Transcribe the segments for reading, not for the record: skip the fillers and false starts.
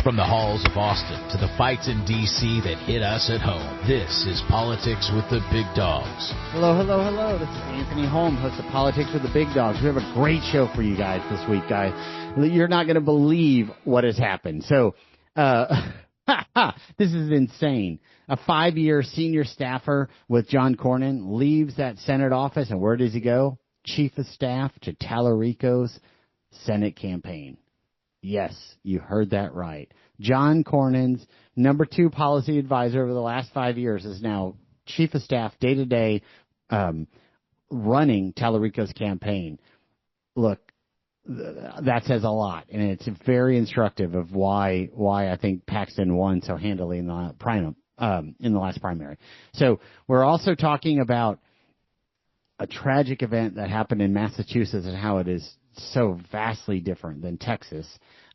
From the halls of Austin to the fights in D.C. that hit us at home, this is Politics with the Big Dogs. Hello, hello, hello. This is Anthony Holm, host of Politics with the Big Dogs. We have a great show for you guys this week, guys. You're not going to believe what has happened. So, this is insane. A 5-year senior staffer with John Cornyn leaves that Senate office, and where does he go? Chief of Staff to Talarico's Senate campaign. Yes, you heard that right. John Cornyn's number 2 policy advisor over the last 5 years is now chief of staff day-to-day running Talarico's campaign. Look, that says a lot, and it's very instructive of why I think Paxton won so handily in the last primary. So we're also talking about a tragic event that happened in Massachusetts and how it is so vastly different than Texas.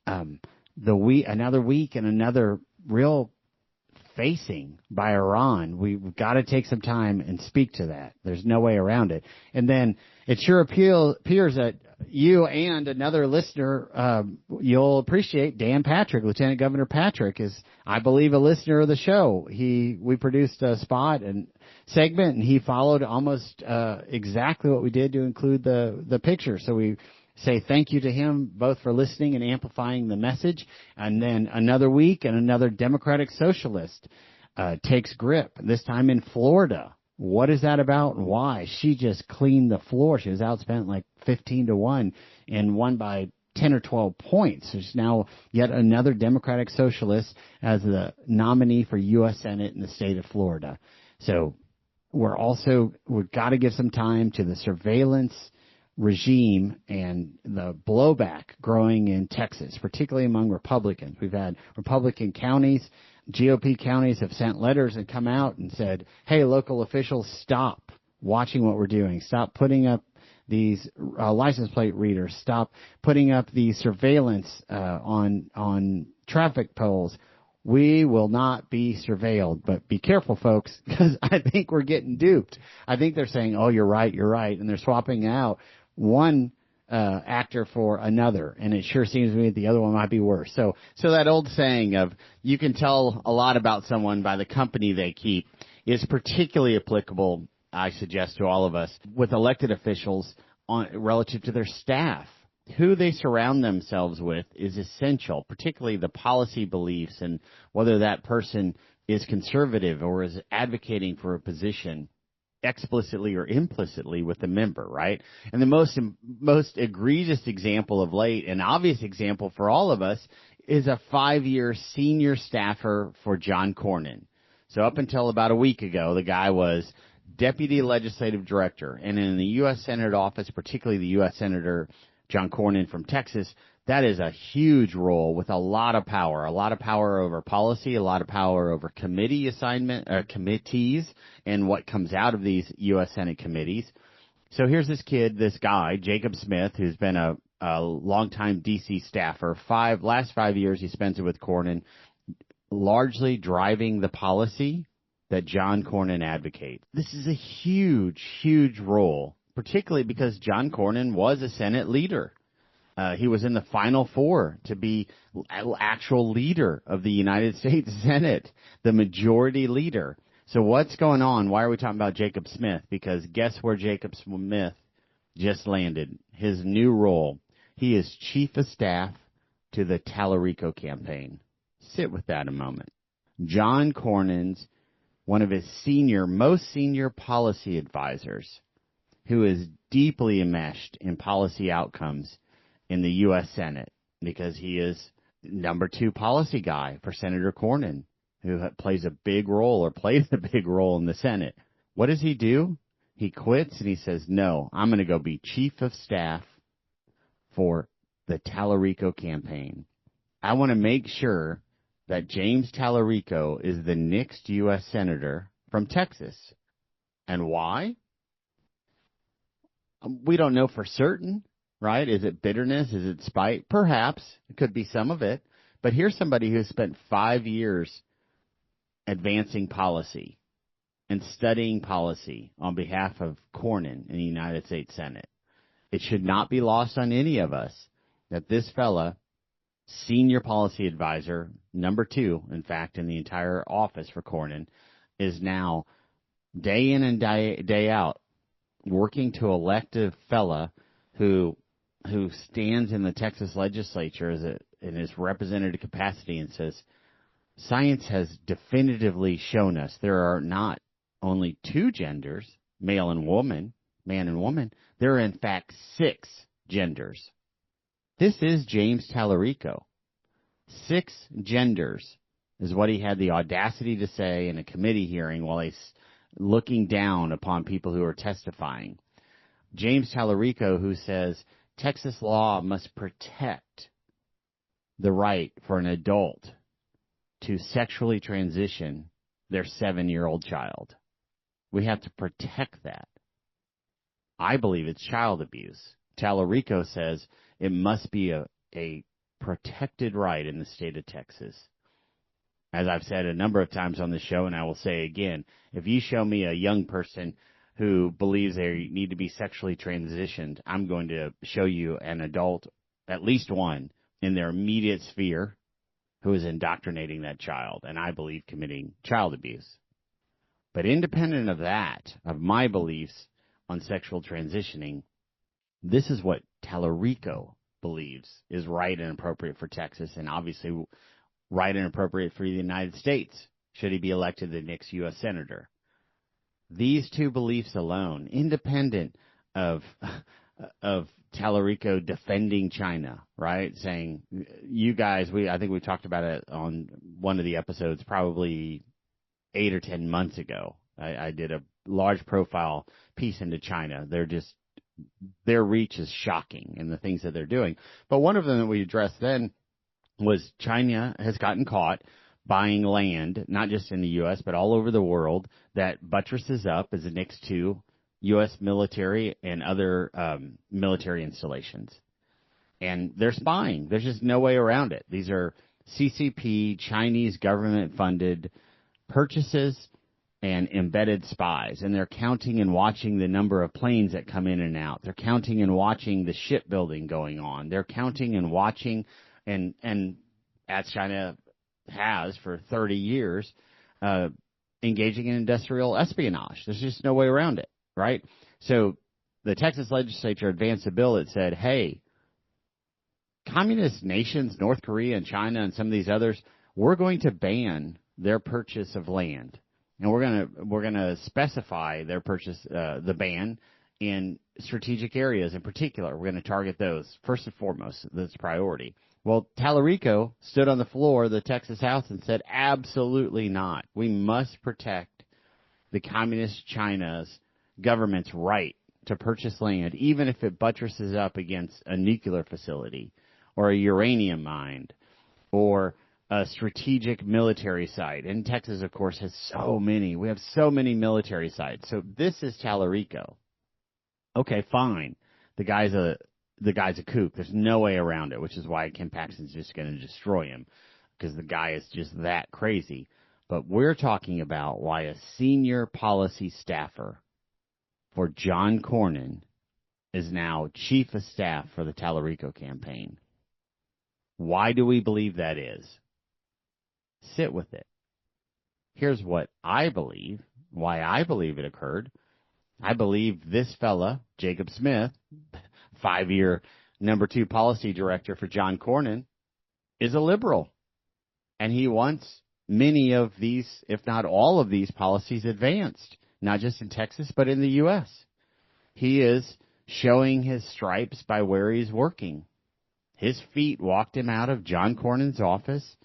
Another week and another real facing by Iran. We've got to take some time and speak to that. There's no way around it. And then it sure appears that you and another listener, you'll appreciate Dan Patrick, Lieutenant Governor Patrick, is, I believe, a listener of the show. We produced a spot and segment, and he followed almost exactly what we did to include the picture. So we say thank you to him both for listening and amplifying the message. And then another week and another Democratic socialist takes grip, this time in Florida. What is that about and why? She just cleaned the floor. She was outspent like 15-1 and won by 10 or 12 points. There's now yet another Democratic socialist as the nominee for U.S. Senate in the state of Florida. So we've got to give some time to the surveillance regime and the blowback growing in Texas, particularly among Republicans. We've had Republican counties, GOP counties have sent letters and come out and said, hey, local officials, stop watching what we're doing. Stop putting up these license plate readers. Stop putting up the surveillance on traffic poles. We will not be surveilled. But be careful, folks, because I think we're getting duped. I think they're saying, oh, you're right, and they're swapping out one actor for another, and it sure seems to me that the other one might be worse. So that old saying of you can tell a lot about someone by the company they keep is particularly applicable, I suggest, to all of us with elected officials relative to their staff. Who they surround themselves with is essential, particularly the policy beliefs and whether that person is conservative or is advocating for a position explicitly or implicitly with the member, right? And the most egregious example of late, an obvious example for all of us, is a 5-year senior staffer for John Cornyn. So up until about a week ago, the guy was deputy legislative director. And in the U.S. Senate office, particularly the U.S. Senator John Cornyn from Texas, that is a huge role with a lot of power over policy, a lot of power over committees, and what comes out of these U.S. Senate committees. So here's this kid, this guy, Jacob Smith, who's been a longtime D.C. staffer. Last 5 years he spends it with Cornyn, largely driving the policy that John Cornyn advocates. This is a huge, huge role, particularly because John Cornyn was a Senate leader. He was in the final 4 to be actual leader of the United States Senate, the majority leader. So what's going on? Why are we talking about Jacob Smith? Because guess where Jacob Smith just landed? His new role. He is chief of staff to the Talarico campaign. Sit with that a moment. John Cornyn's one of his most senior policy advisors, who is deeply enmeshed in policy outcomes in the U.S. Senate, because he is number 2 policy guy for Senator Cornyn, who played a big role in the Senate. What does he do? He quits and he says, no, I'm going to go be chief of staff for the Talarico campaign. I want to make sure that James Talarico is the next U.S. Senator from Texas. And why? We don't know for certain, right? Is it bitterness? Is it spite? Perhaps. It could be some of it. But here's somebody who spent 5 years advancing policy and studying policy on behalf of Cornyn in the United States Senate. It should not be lost on any of us that this fella senior policy advisor, number 2, in fact, in the entire office for Cornyn, is now day in and day out working to elect a fella who stands in the Texas legislature in his representative capacity and says, science has definitively shown us there are not only 2 genders, male and woman, man and woman, there are in fact 6 genders. This is James Talarico. 6 genders is what he had the audacity to say in a committee hearing while he's looking down upon people who are testifying. James Talarico, who says Texas law must protect the right for an adult to sexually transition their 7-year-old child. We have to protect that. I believe it's child abuse. Talarico says it must be a protected right in the state of Texas. As I've said a number of times on the show, and I will say again, if you show me a young person who believes they need to be sexually transitioned, I'm going to show you an adult, at least one, in their immediate sphere who is indoctrinating that child, and I believe committing child abuse. But independent of that, of my beliefs on sexual transitioning, this is what Talarico believes is right and appropriate for Texas, and obviously right and appropriate for the United States, should he be elected the next U.S. Senator. These 2 beliefs alone, independent of Talarico defending China, right? Saying, you guys, I think we talked about it on one of the episodes probably 8 or 10 months ago. I did a large profile piece into China. Their reach is shocking in the things that they're doing. But one of them that we addressed then was China has gotten caught buying land, not just in the U.S., but all over the world, that buttresses up as next to U.S. military and other military installations. And they're spying. There's just no way around it. These are CCP, Chinese government-funded purchases and embedded spies. And they're counting and watching the number of planes that come in and out. They're counting and watching the shipbuilding going on. They're counting and watching, and as China has for 30 years, engaging in industrial espionage. There's just no way around it, right? So the Texas legislature advanced a bill that said, hey, communist nations, North Korea and China and some of these others, we're going to ban their purchase of land. And we're gonna specify their purchase, the ban, in strategic areas in particular. We're going to target those first and foremost. That's priority. Well, Talarico stood on the floor of the Texas House and said, absolutely not. We must protect the communist China's government's right to purchase land, even if it buttresses up against a nuclear facility or a uranium mine or a strategic military site. And Texas, of course, has so many. We have so many military sites. So this is Talarico. Okay, fine. The guy's a kook. There's no way around it, which is why Ken Paxton's just going to destroy him, because the guy is just that crazy. But we're talking about why a senior policy staffer for John Cornyn is now chief of staff for the Talarico campaign. Why do we believe that is? Sit with it. Here's what I believe, why I believe it occurred. I believe this fella, Jacob Smith, 5-year number 2 policy director for John Cornyn, is a liberal. And he wants many of these, if not all of these policies advanced, not just in Texas, but in the U.S. He is showing his stripes by where he's working. His feet walked him out of John Cornyn's office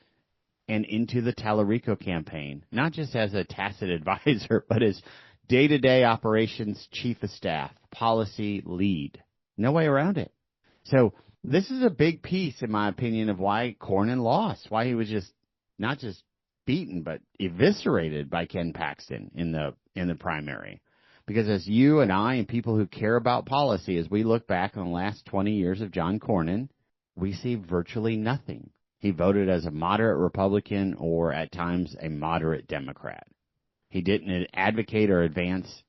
and into the Talarico campaign, not just as a tacit advisor, but as day-to-day operations chief of staff, policy lead. No way around it. So this is a big piece, in my opinion, of why Cornyn lost, why he was just not just beaten, but eviscerated by Ken Paxton in the primary. Because as you and I and people who care about policy, as we look back on the last 20 years of John Cornyn, we see virtually nothing. He voted as a moderate Republican or at times a moderate Democrat. He didn't advocate or advance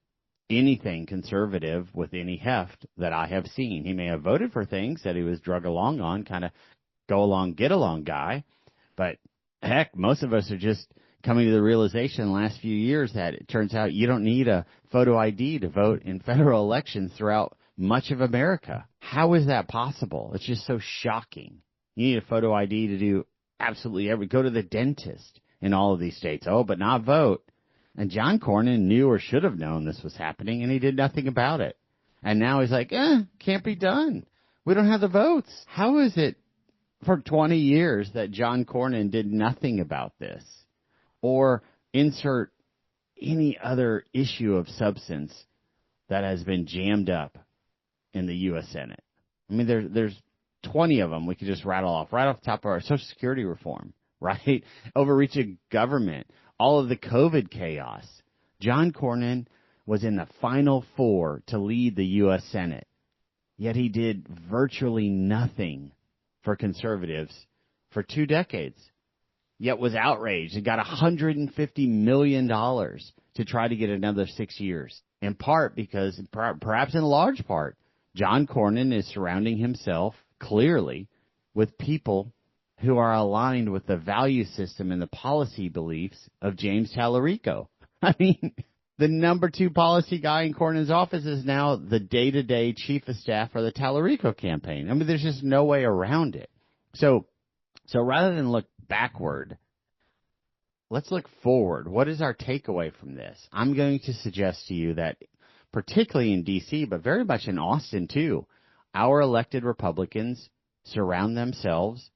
anything conservative with any heft that I have seen. He may have voted for things that he was drug along on, kind of go along, get along guy. But heck, most of us are just coming to the realization in the last few years that it turns out you don't need a photo ID to vote in federal elections throughout much of America. How is that possible? It's just so shocking. You need a photo ID to do absolutely go to the dentist in all of these states. Oh, but not vote. And John Cornyn knew or should have known this was happening, and he did nothing about it. And now he's like, can't be done. We don't have the votes. How is it for 20 years that John Cornyn did nothing about this? Or insert any other issue of substance that has been jammed up in the U.S. Senate. I mean, there's 20 of them we could just rattle off right off the top of our Social Security reform, right? Overreaching government, all of the COVID chaos. John Cornyn was in the final four to lead the U.S. Senate, yet he did virtually nothing for conservatives for 2 decades. Yet was outraged and got $150 million to try to get another 6 years. In part because, perhaps in large part, John Cornyn is surrounding himself clearly with people who are aligned with the value system and the policy beliefs of James Talarico. I mean, the number 2 policy guy in Cornyn's office is now the day-to-day chief of staff for the Talarico campaign. I mean, there's just no way around it. So rather than look backward, let's look forward. What is our takeaway from this? I'm going to suggest to you that, particularly in D.C., but very much in Austin too, our elected Republicans surround themselves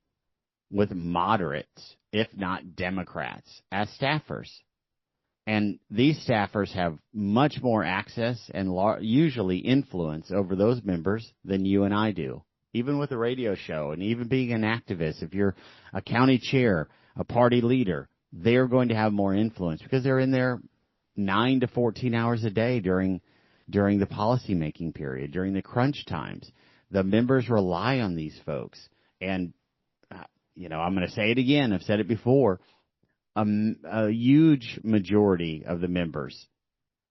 with moderates, if not Democrats, as staffers. And these staffers have much more access and usually influence over those members than you and I do. Even with a radio show and even being an activist, if you're a county chair, a party leader, they're going to have more influence because they're in there 9 to 14 hours a day during the policymaking period, during the crunch times. The members rely on these folks. And, I'm going to say it again. I've said it before. A huge majority of the members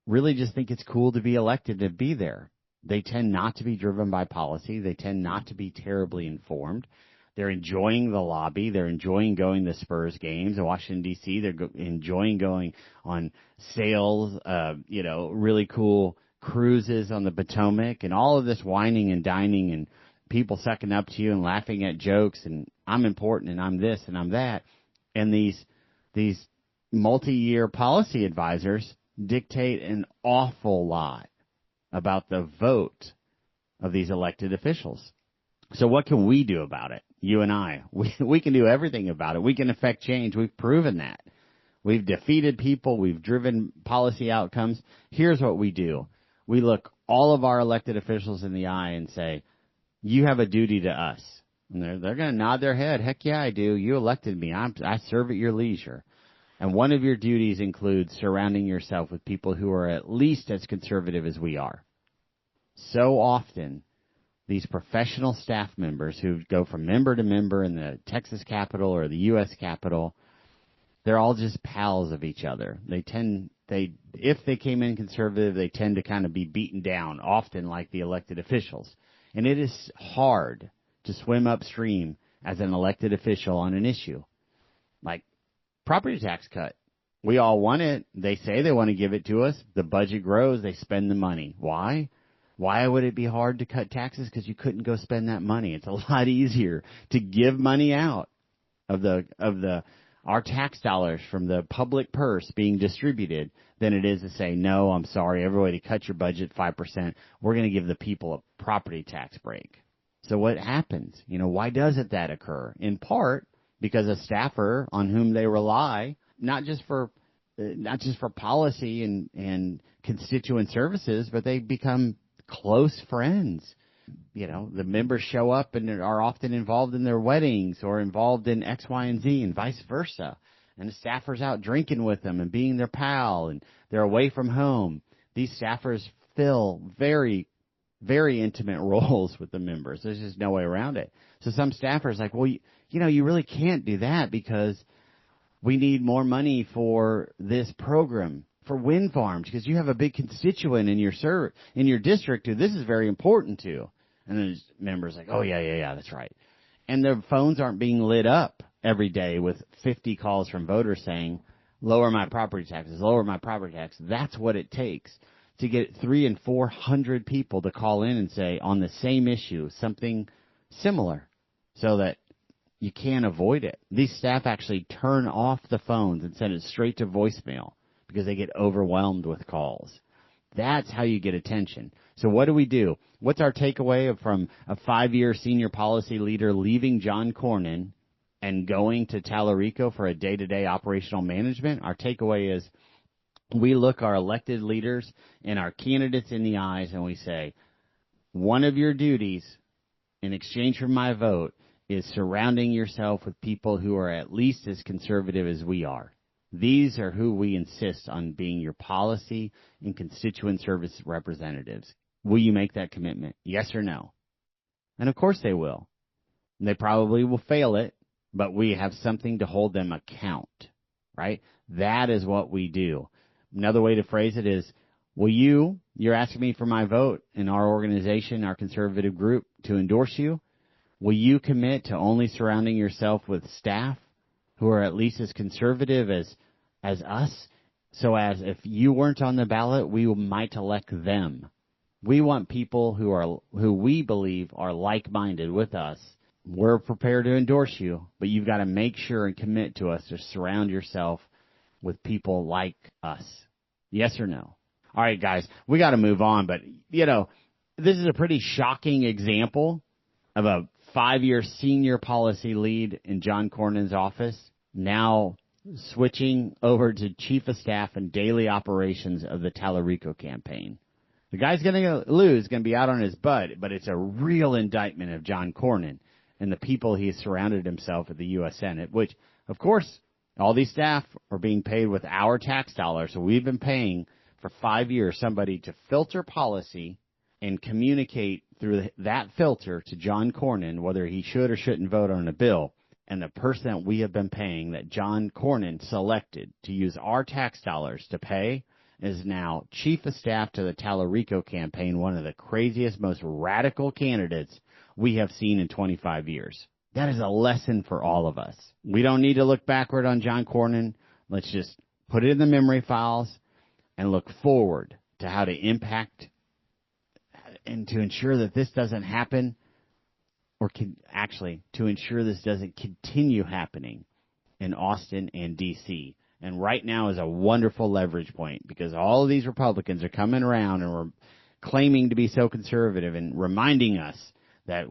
really just think it's cool to be elected to be there. They tend not to be driven by policy. They tend not to be terribly informed. They're enjoying the lobby. They're enjoying going to Spurs games in Washington, D.C. They're enjoying going on sails, really cool cruises on the Potomac, and all of this whining and dining and people sucking up to you and laughing at jokes and I'm important and I'm this and I'm that. And these multi-year policy advisors dictate an awful lot about the vote of these elected officials. So what can we do about it? You and I, we can do everything about it. We can affect change. We've proven that. We've defeated people. We've driven policy outcomes. Here's what we do. We look all of our elected officials in the eye and say, you have a duty to us. And they're going to nod their head. Heck yeah, I do. You elected me. I serve at your leisure. And one of your duties includes surrounding yourself with people who are at least as conservative as we are. So often, these professional staff members who go from member to member in the Texas Capitol or the U.S. Capitol, they're all just pals of each other. If they came in conservative, they tend to kind of be beaten down, often like the elected officials. And it is hard to swim upstream as an elected official on an issue. Like property tax cut. We all want it. They say they want to give it to us. The budget grows. They spend the money. Why? Why would it be hard to cut taxes? Because you couldn't go spend that money. It's a lot easier to give money out of our tax dollars from the public purse being distributed than it is to say, no, I'm sorry, everybody cut your budget 5%. We're going to give the people a property tax break. So what happens? Why doesn't that occur? In part because a staffer on whom they rely, not just for policy and constituent services, but they become close friends. The members show up and are often involved in their weddings or involved in X, Y, and Z and vice versa. And the staffer's out drinking with them and being their pal, and they're away from home. These staffers fill very, very intimate roles with the members. There's just no way around it. So some staffers like, well, you really can't do that because we need more money for this program, for wind farms, because you have a big constituent in your district who this is very important to. And then members like, oh, yeah, that's right. and their phones aren't being lit up every day with 50 calls from voters saying, lower my property taxes, lower my property tax. That's what it takes to get 300 and 400 people to call in and say on the same issue something similar so that you can't avoid it. These staff actually turn off the phones and send it straight to voicemail because they get overwhelmed with calls. That's how you get attention. So what do? What's our takeaway from a 5-year senior policy leader leaving John Cornyn and going to Talarico for a day-to-day operational management? Our takeaway is we look our elected leaders and our candidates in the eyes and we say, one of your duties in exchange for my vote is surrounding yourself with people who are at least as conservative as we are. These are who we insist on being your policy and constituent service representatives. Will you make that commitment? Yes or no? And of course they will. And they probably will fail it, but we have something to hold them account, right? That is what we do. Another way to phrase it is, you're asking me for my vote in our organization, our conservative group, to endorse you. Will you commit to only surrounding yourself with staff who are at least as conservative as us, so as if you weren't on the ballot, we might elect them? We want people who we believe are like-minded with us. We're prepared to endorse you, but you've got to make sure and commit to us to surround yourself with people like us. Yes or no? All right, guys, we got to move on, but, this is a pretty shocking example of a 5-year senior policy lead in John Cornyn's office, now switching over to chief of staff and daily operations of the Talarico campaign. The guy's going to lose, going to be out on his butt, but it's a real indictment of John Cornyn and the people he has surrounded himself at the U.S. Senate, which, of course, all these staff are being paid with our tax dollars. So we've been paying for 5 years somebody to filter policy and communicate through that filter to John Cornyn whether he should or shouldn't vote on a bill. And the person that we have been paying, that John Cornyn selected to use our tax dollars to pay, is now chief of staff to the Talarico campaign, one of the craziest, most radical candidates we have seen in 25 years. That is a lesson for all of us. We don't need to look backward on John Cornyn. Let's just put it in the memory files and look forward to how to impact and to ensure that this doesn't happen, or to ensure this doesn't continue happening in Austin and D.C. And right now is a wonderful leverage point because all of these Republicans are coming around and we're claiming to be so conservative and reminding us that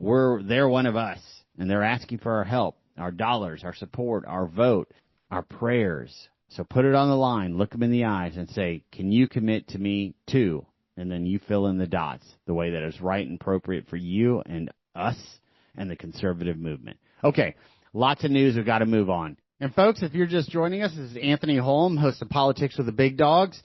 they're one of us and they're asking for our help, our dollars, our support, our vote, our prayers. So put it on the line, look them in the eyes and say, can you commit to me too? And then you fill in the dots the way that is right and appropriate for you and us and the conservative movement. Okay, lots of news. We've got to move on. And folks, if you're just joining us, this is Anthony Holm, host of Politics with the Big Dogs.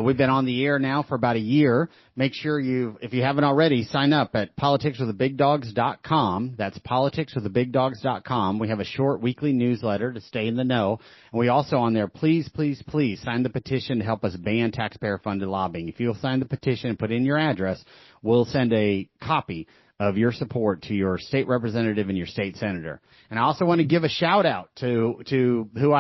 We've been on the air now for about a year. Make sure if you haven't already, sign up at politicswiththebigdogs.com. That's politicswiththebigdogs.com. We have a short weekly newsletter to stay in the know. And we also on there, please, please, please sign the petition to help us ban taxpayer-funded lobbying. If you'll sign the petition and put in your address, we'll send a copy of your support to your state representative and your state senator. And I also want to give a shout out to who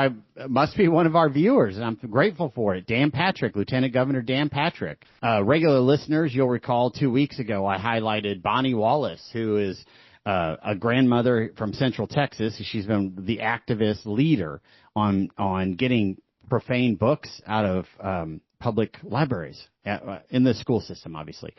must be one of our viewers, and I'm grateful for it. Dan Patrick, Lieutenant Governor Dan Patrick. Regular listeners, you'll recall 2 weeks ago I highlighted Bonnie Wallace, who is a grandmother from Central Texas. She's been the activist leader on getting profane books out of public libraries in the school system, obviously.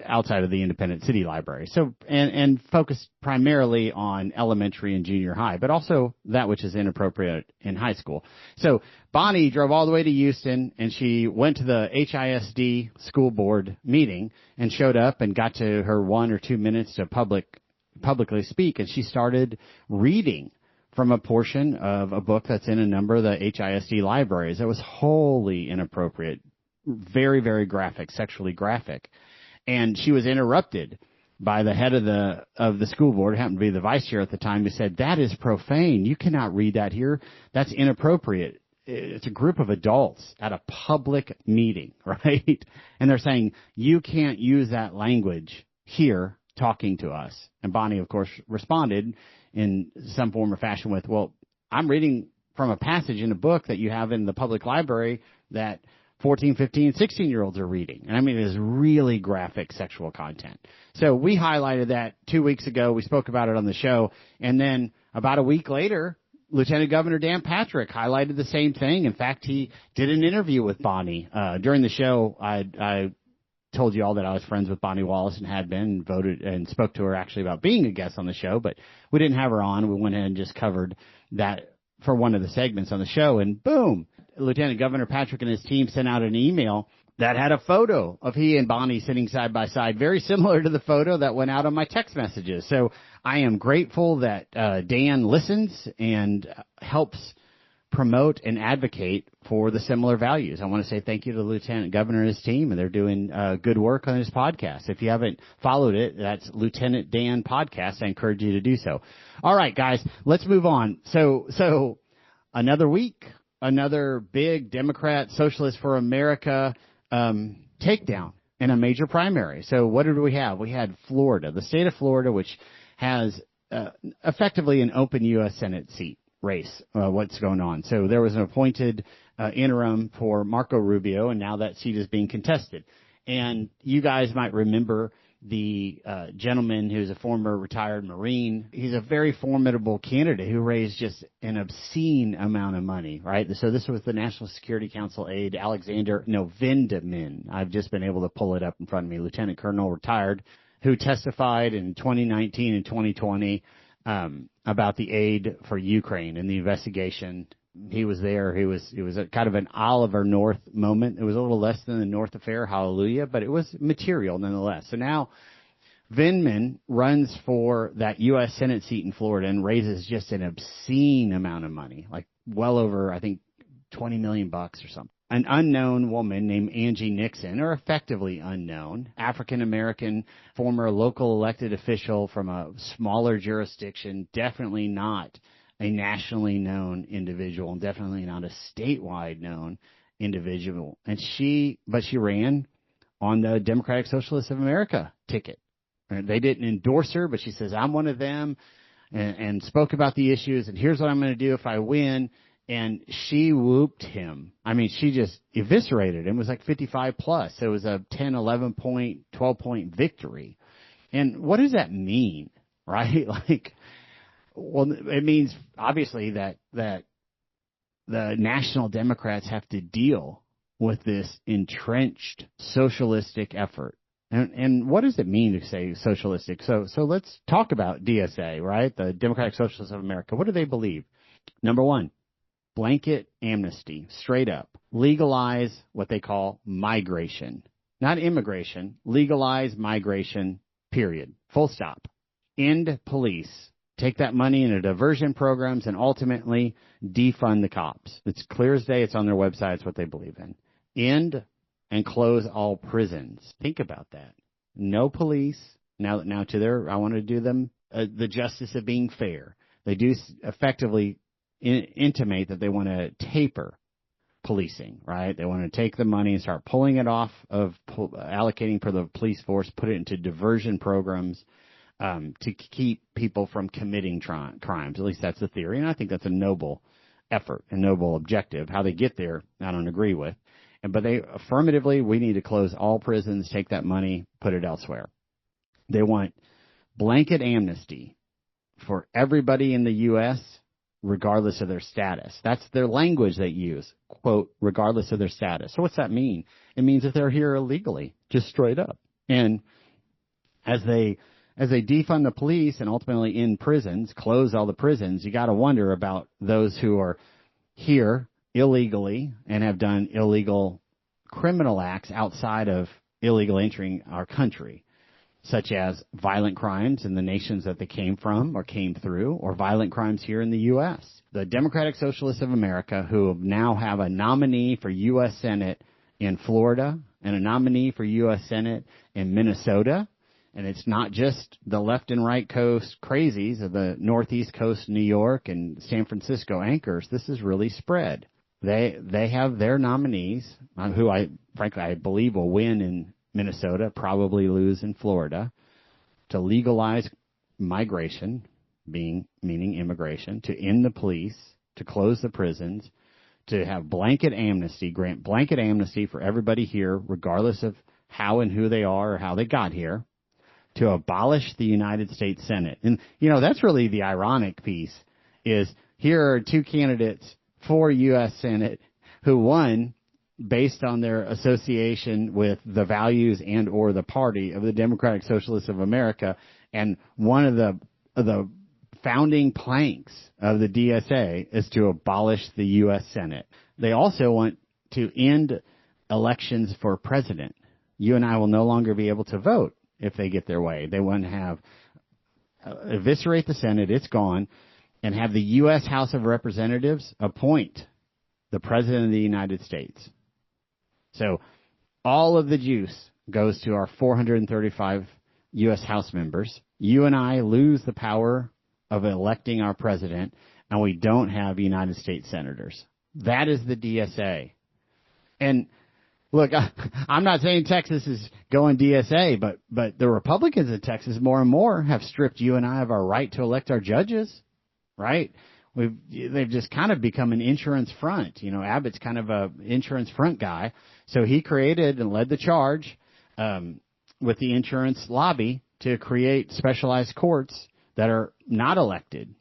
Outside of the independent city library. So, and focused primarily on elementary and junior high, but also that which is inappropriate in high school. So Bonnie drove all the way to Houston and she went to the HISD school board meeting and showed up and got to her 1 or 2 minutes to publicly speak. And she started reading from a portion of a book that's in a number of the HISD libraries. It was wholly inappropriate, very, very graphic, sexually graphic. And she was interrupted by the head of the school board, who happened to be the vice chair at the time, who said, that is profane. You cannot read that here. That's inappropriate. It's a group of adults at a public meeting, right? And they're saying, you can't use that language here talking to us. And Bonnie, of course, responded in some form or fashion with, well, I'm reading from a passage in a book that you have in the public library that 14, 15, 16-year-olds are reading. And I mean, it is really graphic sexual content. So we highlighted that 2 weeks ago. We spoke about it on the show. And then about a week later, Lieutenant Governor Dan Patrick highlighted the same thing. In fact, he did an interview with Bonnie. During the show, I told you all that I was friends with Bonnie Wallace and had been and voted and spoke to her actually about being a guest on the show, but we didn't have her on. We went ahead and just covered that for one of the segments on the show, and boom, Lieutenant Governor Patrick and his team sent out an email that had a photo of he and Bonnie sitting side by side, very similar to the photo that went out on my text messages. So I am grateful that Dan listens and helps promote and advocate for the similar values. I want to say thank you to the Lieutenant Governor and his team, and they're doing good work on his podcast. If you haven't followed it, that's Lieutenant Dan Podcast. I encourage you to do so. All right, guys, let's move on. So another week, another big Democrat Socialist for America takedown in a major primary. So what did we have? We had Florida, the state of Florida, which has effectively an open U.S. Senate seat race, what's going on. So there was an appointed interim for Marco Rubio, and now that seat is being contested. And you guys might remember the gentleman who's a former retired Marine. He's a very formidable candidate who raised just an obscene amount of money, right? So this was the National Security Council aide, Alexander Vindman. I've just been able to pull it up in front of me. Lieutenant Colonel retired, who testified in 2019 and 2020 about the aid for Ukraine and the investigation. He was there. It was a kind of an Oliver North moment. It was a little less than the North affair, hallelujah, but it was material nonetheless. So now Vindman runs for that U.S. Senate seat in Florida and raises just an obscene amount of money, like well over, I think, $20 million or something. An unknown woman named Angie Nixon, or effectively unknown, African-American, former local elected official from a smaller jurisdiction, definitely not a nationally known individual, and definitely not a statewide known individual. And she ran on the Democratic Socialists of America ticket. They didn't endorse her, but she says, I'm one of them, and spoke about the issues, and here's what I'm going to do if I win. And she whooped him. I mean, she just eviscerated him. It was like 55 plus. So it was a 10, 11 point, 12 point victory. And what does that mean, right? Well, it means obviously that the national Democrats have to deal with this entrenched socialistic effort. And what does it mean to say socialistic? So let's talk about DSA, right? The Democratic Socialists of America. What do they believe? Number one, blanket amnesty, straight up. Legalize what they call migration. Not immigration. Legalize migration, period. Full stop. End police. Take that money into diversion programs and ultimately defund the cops. It's clear as day. It's on their website. It's what they believe in. End and close all prisons. Think about that. No police. Now to their, I want to do them the justice of being fair. They do effectively intimate that they want to taper policing, right? They want to take the money and start pulling it off of allocating for the police force, put it into diversion programs to keep people from committing crimes. At least that's the theory, and I think that's a noble effort, a noble objective. How they get there, I don't agree with. But they affirmatively, we need to close all prisons, take that money, put it elsewhere. They want blanket amnesty for everybody in the U.S., regardless of their status. That's their language they use, quote, regardless of their status. So what's that mean? It means that they're here illegally, just straight up. And as they defund the police and ultimately end prisons, close all the prisons, you got to wonder about those who are here illegally and have done illegal criminal acts outside of illegal entering our country, such as violent crimes in the nations that they came from or came through, or violent crimes here in the U.S. The Democratic Socialists of America, who now have a nominee for U.S. Senate in Florida and a nominee for U.S. Senate in Minnesota, and it's not just the left and right coast crazies of the northeast coast, New York and San Francisco anchors. This is really spread. They have their nominees, who I believe will win in Minnesota, probably lose in Florida. to legalize migration, meaning immigration, to end the police, to close the prisons, to have blanket amnesty, grant blanket amnesty for everybody here, regardless of how and who they are or how they got here, to abolish the United States Senate. And, that's really the ironic piece, is here are two candidates for U.S. Senate who won based on their association with the values and or the party of the Democratic Socialists of America. And one of the founding planks of the DSA is to abolish the U.S. Senate. They also want to end elections for president. You and I will no longer be able to vote if they get their way. They want to have eviscerate the Senate, it's gone, and have the U.S. House of Representatives appoint the President of the United States. So all of the juice goes to our 435 U.S. House members. You and I lose the power of electing our president, and we don't have United States senators. That is the DSA. And look, I'm not saying Texas is going DSA, but the Republicans in Texas more and more have stripped you and I of our right to elect our judges, right? They've just kind of become an insurance front. Abbott's kind of a insurance front guy. So he created and led the charge with the insurance lobby to create specialized courts that are not elected.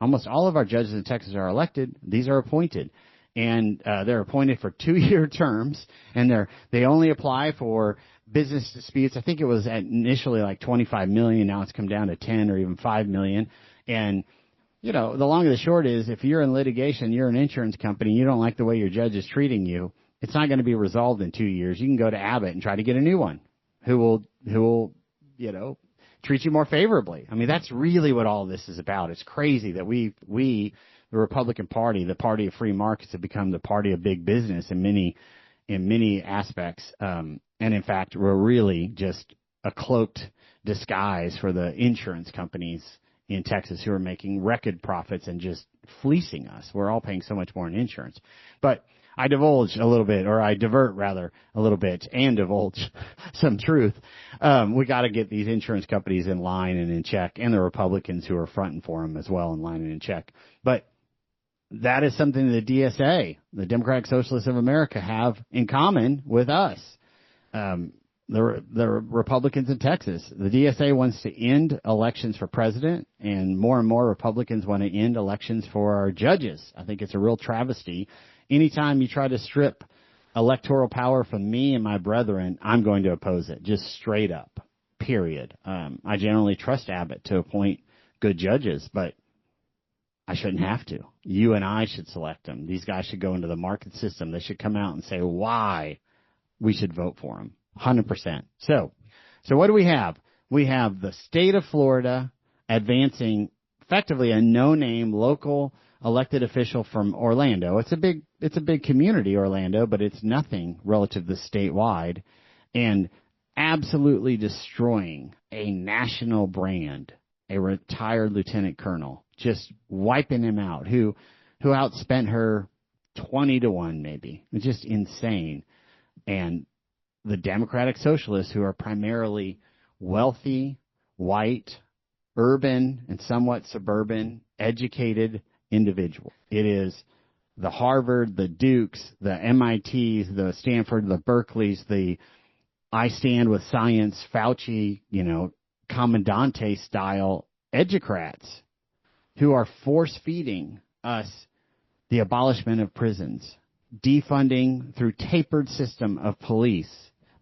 Almost all of our judges in Texas are elected. These are appointed. And they're appointed for 2-year terms, and they only apply for business disputes. I think it was initially like $25 million. Now it's come down to 10 or even 5 million. And the long and the short is, if you're in litigation, you're an insurance company, you don't like the way your judge is treating you, it's not going to be resolved in 2 years. You can go to Abbott and try to get a new one who will treat you more favorably. I mean, that's really what all this is about. It's crazy that we, the Republican Party, the party of free markets, have become the party of big business in many aspects. And in fact, we're really just a cloaked disguise for the insurance companies in Texas who are making record profits and just fleecing us. We're all paying so much more in insurance. But I divulge a little bit, or I divert rather a little bit, and divulge some truth. We got to get these insurance companies in line and in check, and the Republicans who are fronting for them as well in line and in check. But that is something the DSA, the Democratic Socialists of America, have in common with us. The Republicans in Texas. The DSA wants to end elections for president, and more Republicans want to end elections for our judges. I think it's a real travesty. Anytime you try to strip electoral power from me and my brethren, I'm going to oppose it, just straight up, period. I generally trust Abbott to appoint good judges, but I shouldn't have to. You and I should select them. These guys should go into the market system. They should come out and say why we should vote for them. 100%. So what do we have? We have the state of Florida advancing effectively a no-name local elected official from Orlando. It's a big community, Orlando, but it's nothing relative to statewide, and absolutely destroying a national brand, a retired lieutenant colonel, just wiping him out, who outspent her 20-1 maybe. It's just insane. And the Democratic Socialists, who are primarily wealthy, white, urban, and somewhat suburban, educated individual. It is the Harvard, the Dukes, the MITs, the Stanford, the Berkeleys, the I Stand with Science, Fauci, Commandante style educrats who are force-feeding us the abolishment of prisons, defunding through tapered system of police,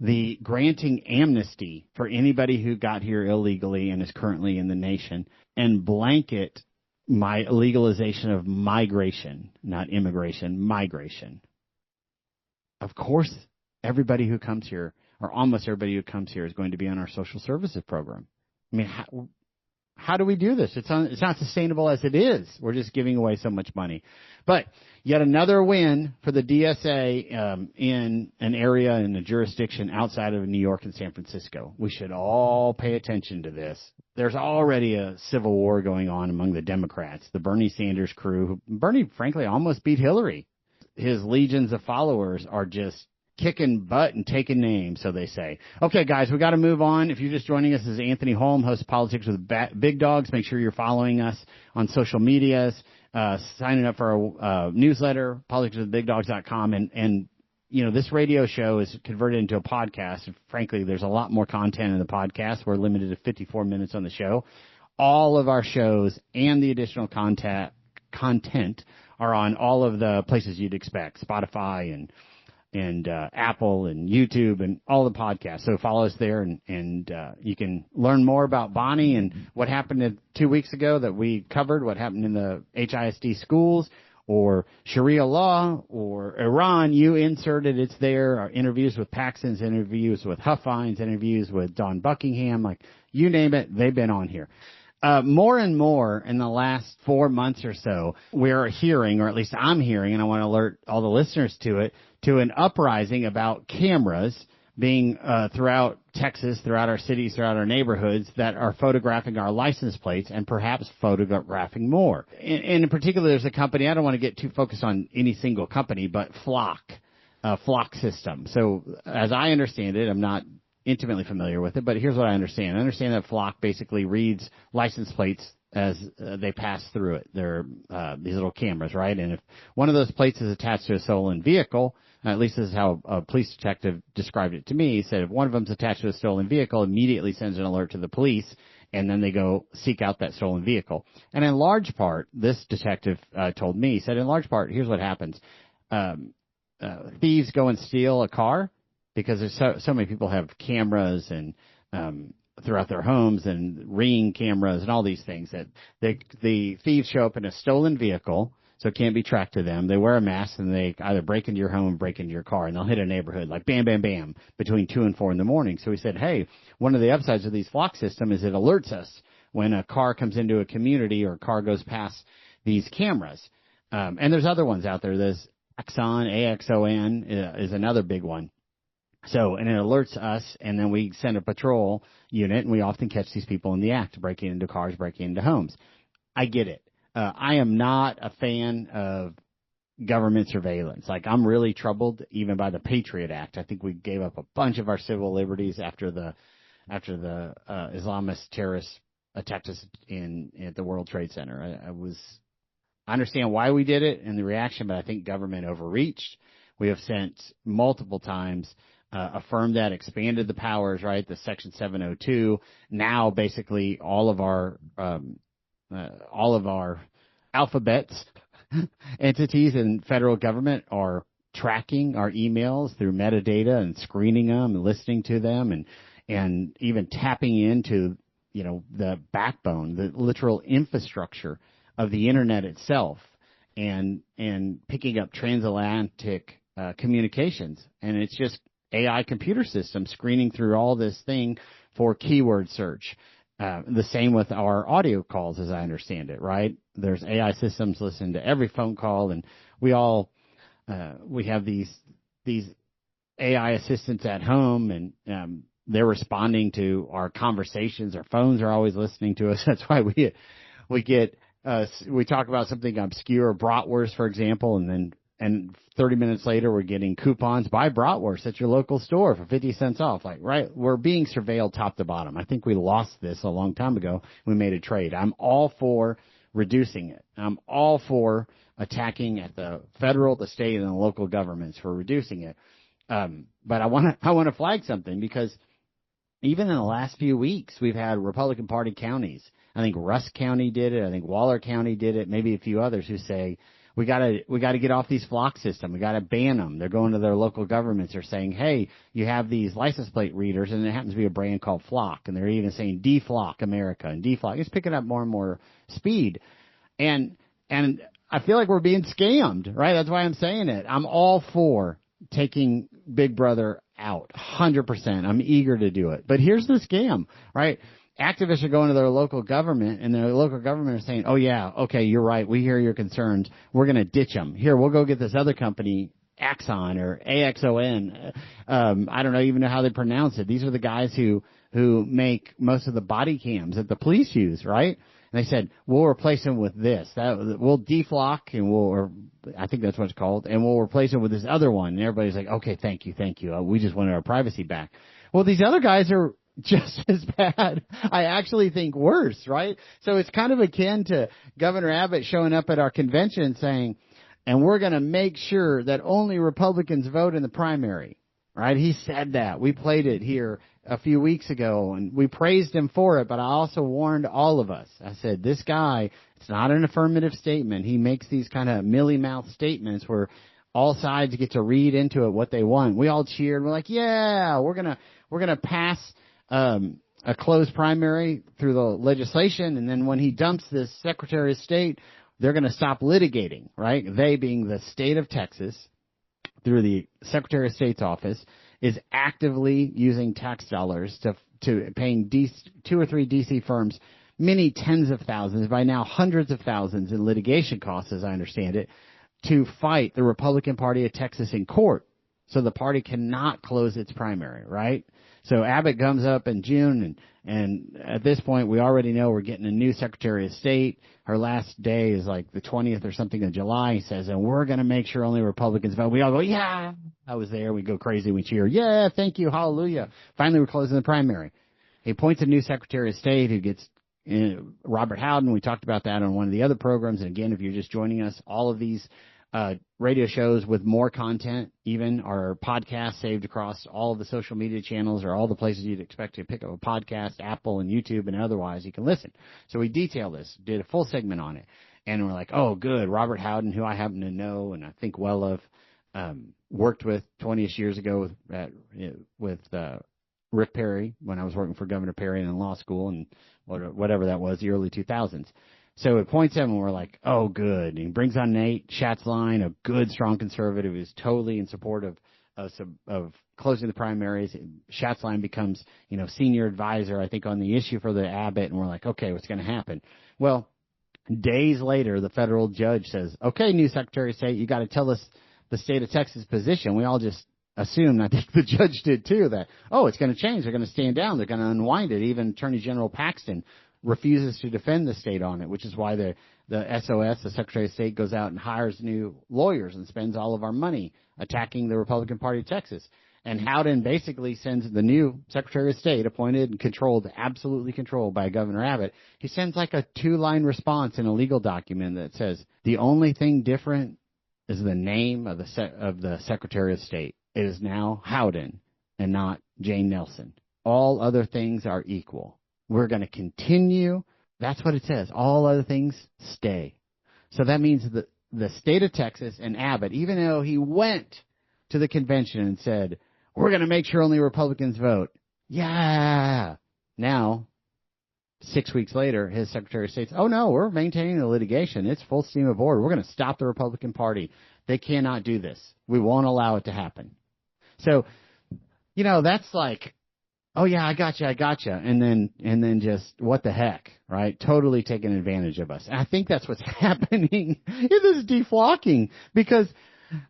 the granting amnesty for anybody who got here illegally and is currently in the nation, and blanket legalization of migration, not immigration, migration. Of course, everybody who comes here, or almost everybody who comes here, is going to be on our social services program. I mean, how do we do this? It's not sustainable as it is. We're just giving away so much money. But yet another win for the DSA in an area, in a jurisdiction outside of New York and San Francisco. We should all pay attention to this. There's already a civil war going on among the Democrats, the Bernie Sanders crew. Bernie, frankly, almost beat Hillary. His legions of followers are just kicking butt and taking names, so they say. Okay, guys, we got to move on. If you're just joining us, this is Anthony Holm, host of Politics with Big Dogs. Make sure you're following us on social medias, signing up for our newsletter, politicswithbigdogs.com, and you know, this radio show is converted into a podcast. And frankly, there's a lot more content in the podcast. We're limited to 54 minutes on the show. All of our shows and the additional content are on all of the places you'd expect, Spotify and Apple and YouTube and all the podcasts. So follow us there, and you can learn more about Bonnie and what happened 2 weeks ago that we covered, what happened in the HISD schools, or Sharia law, or Iran. You inserted, it's there. Our interviews with Paxton's, interviews with Huffines, interviews with Don Buckingham, like you name it, they've been on here. More and more in the last 4 months or so, we're hearing, or at least I'm hearing, and I want to alert all the listeners to it, to an uprising about cameras being throughout Texas, throughout our cities, throughout our neighborhoods that are photographing our license plates and perhaps photographing more. And in particular, there's a company, I don't want to get too focused on any single company, but Flock system. So as I understand it, I'm not intimately familiar with it, but here's what I understand. I understand that Flock basically reads license plates as they pass through it. They're these little cameras, right? And if one of those plates is attached to a stolen vehicle, at least this is how a police detective described it to me. He said if one of them's attached to a stolen vehicle, immediately sends an alert to the police, and then they go seek out that stolen vehicle. And in large part, this detective told me, he said in large part, here's what happens. Thieves go and steal a car because there's so many people have cameras and throughout their homes and Ring cameras and all these things that the thieves show up in a stolen vehicle, so it can't be tracked to them. They wear a mask and they either break into your home, break into your car, and they'll hit a neighborhood like bam, bam, bam between 2 and 4 in the morning. So he said, hey, one of the upsides of these Flock system is it alerts us when a car comes into a community or a car goes past these cameras. And there's other ones out there. There's AXON is another big one. So, and it alerts us, and then we send a patrol unit, and we often catch these people in the act, breaking into cars, breaking into homes. I get it. I am not a fan of government surveillance. Like, I'm really troubled even by the Patriot Act. I think we gave up a bunch of our civil liberties after the Islamist terrorists attacked us at the World Trade Center. I understand why we did it and the reaction, but I think government overreached. We have sent multiple times affirmed that, expanded the powers, right? The Section 702. Now, basically, all of our alphabets entities in federal government are tracking our emails through metadata and screening them and listening to them and even tapping into, you know, the backbone, the literal infrastructure of the internet itself and picking up transatlantic communications. And it's just AI computer system screening through all this thing for keyword search. The same with our audio calls, as I understand it, right? There's AI systems listening to every phone call, and we have these AI assistants at home, and they're responding to our conversations. Our phones are always listening to us. That's why we talk about something obscure, bratwurst, for example, and 30 minutes later, we're getting coupons, buy bratwurst at your local store for 50 cents off. Like, right, we're being surveilled top to bottom. I think we lost this a long time ago. We made a trade. I'm all for reducing it. I'm all for attacking at the federal, the state, and the local governments for reducing it. But I want to flag something, because even in the last few weeks, we've had Republican Party counties. I think Rusk County did it. I think Waller County did it. Maybe a few others who say, we gotta get off these Flock system. We gotta ban them. They're going to their local governments. They're saying, hey, you have these license plate readers, and it happens to be a brand called Flock, and they're even saying deflock America and deflock. It's picking up more and more speed, and I feel like we're being scammed, right? That's why I'm saying it. I'm all for taking Big Brother out, 100%. I'm eager to do it, but here's the scam, right? Activists are going to their local government, and their local government are saying, oh, yeah, okay, you're right. We hear your concerns. We're going to ditch them. Here, we'll go get this other company, Axon or AXON. I don't even know how they pronounce it. These are the guys who make most of the body cams that the police use, right? And they said, we'll replace him with this. We'll deflock, or I think that's what it's called, and we'll replace him with this other one. And everybody's like, okay, thank you. We just wanted our privacy back. Well, these other guys are just as bad. I actually think worse, right? So it's kind of akin to Governor Abbott showing up at our convention saying, and we're going to make sure that only Republicans vote in the primary, right? He said that. We played it here a few weeks ago, and we praised him for it, but I also warned all of us. I said, this guy, it's not an affirmative statement. He makes these kind of mealy-mouth statements where all sides get to read into it what they want. We all cheered. We're like, yeah, we're gonna pass a closed primary through the legislation, and then when he dumps this Secretary of State, they're going to stop litigating, right? They, being the state of Texas, through the Secretary of State's office, is actively using tax dollars to paying 2 or 3 D.C. firms many tens of thousands, by now hundreds of thousands in litigation costs, as I understand it, to fight the Republican Party of Texas in court. So the party cannot close its primary, right? So Abbott comes up in June, and at this point, we already know we're getting a new Secretary of State. Her last day is like the 20th or something of July. He says, and we're going to make sure only Republicans vote. We all go, yeah, I was there. We go crazy. We cheer. Yeah, thank you. Hallelujah. Finally, we're closing the primary. He appoints a new Secretary of State who gets Robert Howden. We talked about that on one of the other programs. And again, if you're just joining us, all of these radio shows with more content, even our podcasts saved across all of the social media channels or all the places you'd expect to pick up a podcast, Apple and YouTube and otherwise, you can listen. So we detail this, did a full segment on it. And we're like, oh, good. Robert Howden, who I happen to know and I think well of, worked with 20-ish years ago with Rick Perry when I was working for Governor Perry in law school and whatever that was, the early 2000s. So at point 7, we're like, oh, good. And he brings on Nate Schatzline, a good, strong conservative who's totally in support of closing the primaries. Schatzline becomes, senior advisor, I think, on the issue for the Abbott. And we're like, okay, what's going to happen? Well, days later, the federal judge says, okay, new Secretary of State, you got to tell us the state of Texas position. We all just assumed, I think the judge did too, that, it's going to change. They're going to stand down. They're going to unwind it. Even Attorney General Paxton refuses to defend the state on it, which is why the SOS, the Secretary of State, goes out and hires new lawyers and spends all of our money attacking the Republican Party of Texas. And Howden basically sends the new Secretary of State, appointed and absolutely controlled by Governor Abbott. He sends like a 2-line response in a legal document that says, the only thing different is the name of the Secretary of State. It is now Howden and not Jane Nelson. All other things are equal. We're going to continue. That's what it says. All other things stay. So that means the state of Texas and Abbott, even though he went to the convention and said, we're going to make sure only Republicans vote. Yeah. Now, 6 weeks later, his Secretary of State says, oh, no, we're maintaining the litigation. It's full steam aboard. We're going to stop the Republican Party. They cannot do this. We won't allow it to happen. So, that's like, oh yeah, I gotcha. And then just, what the heck, right? Totally taking advantage of us. And I think that's what's happening in this deflocking because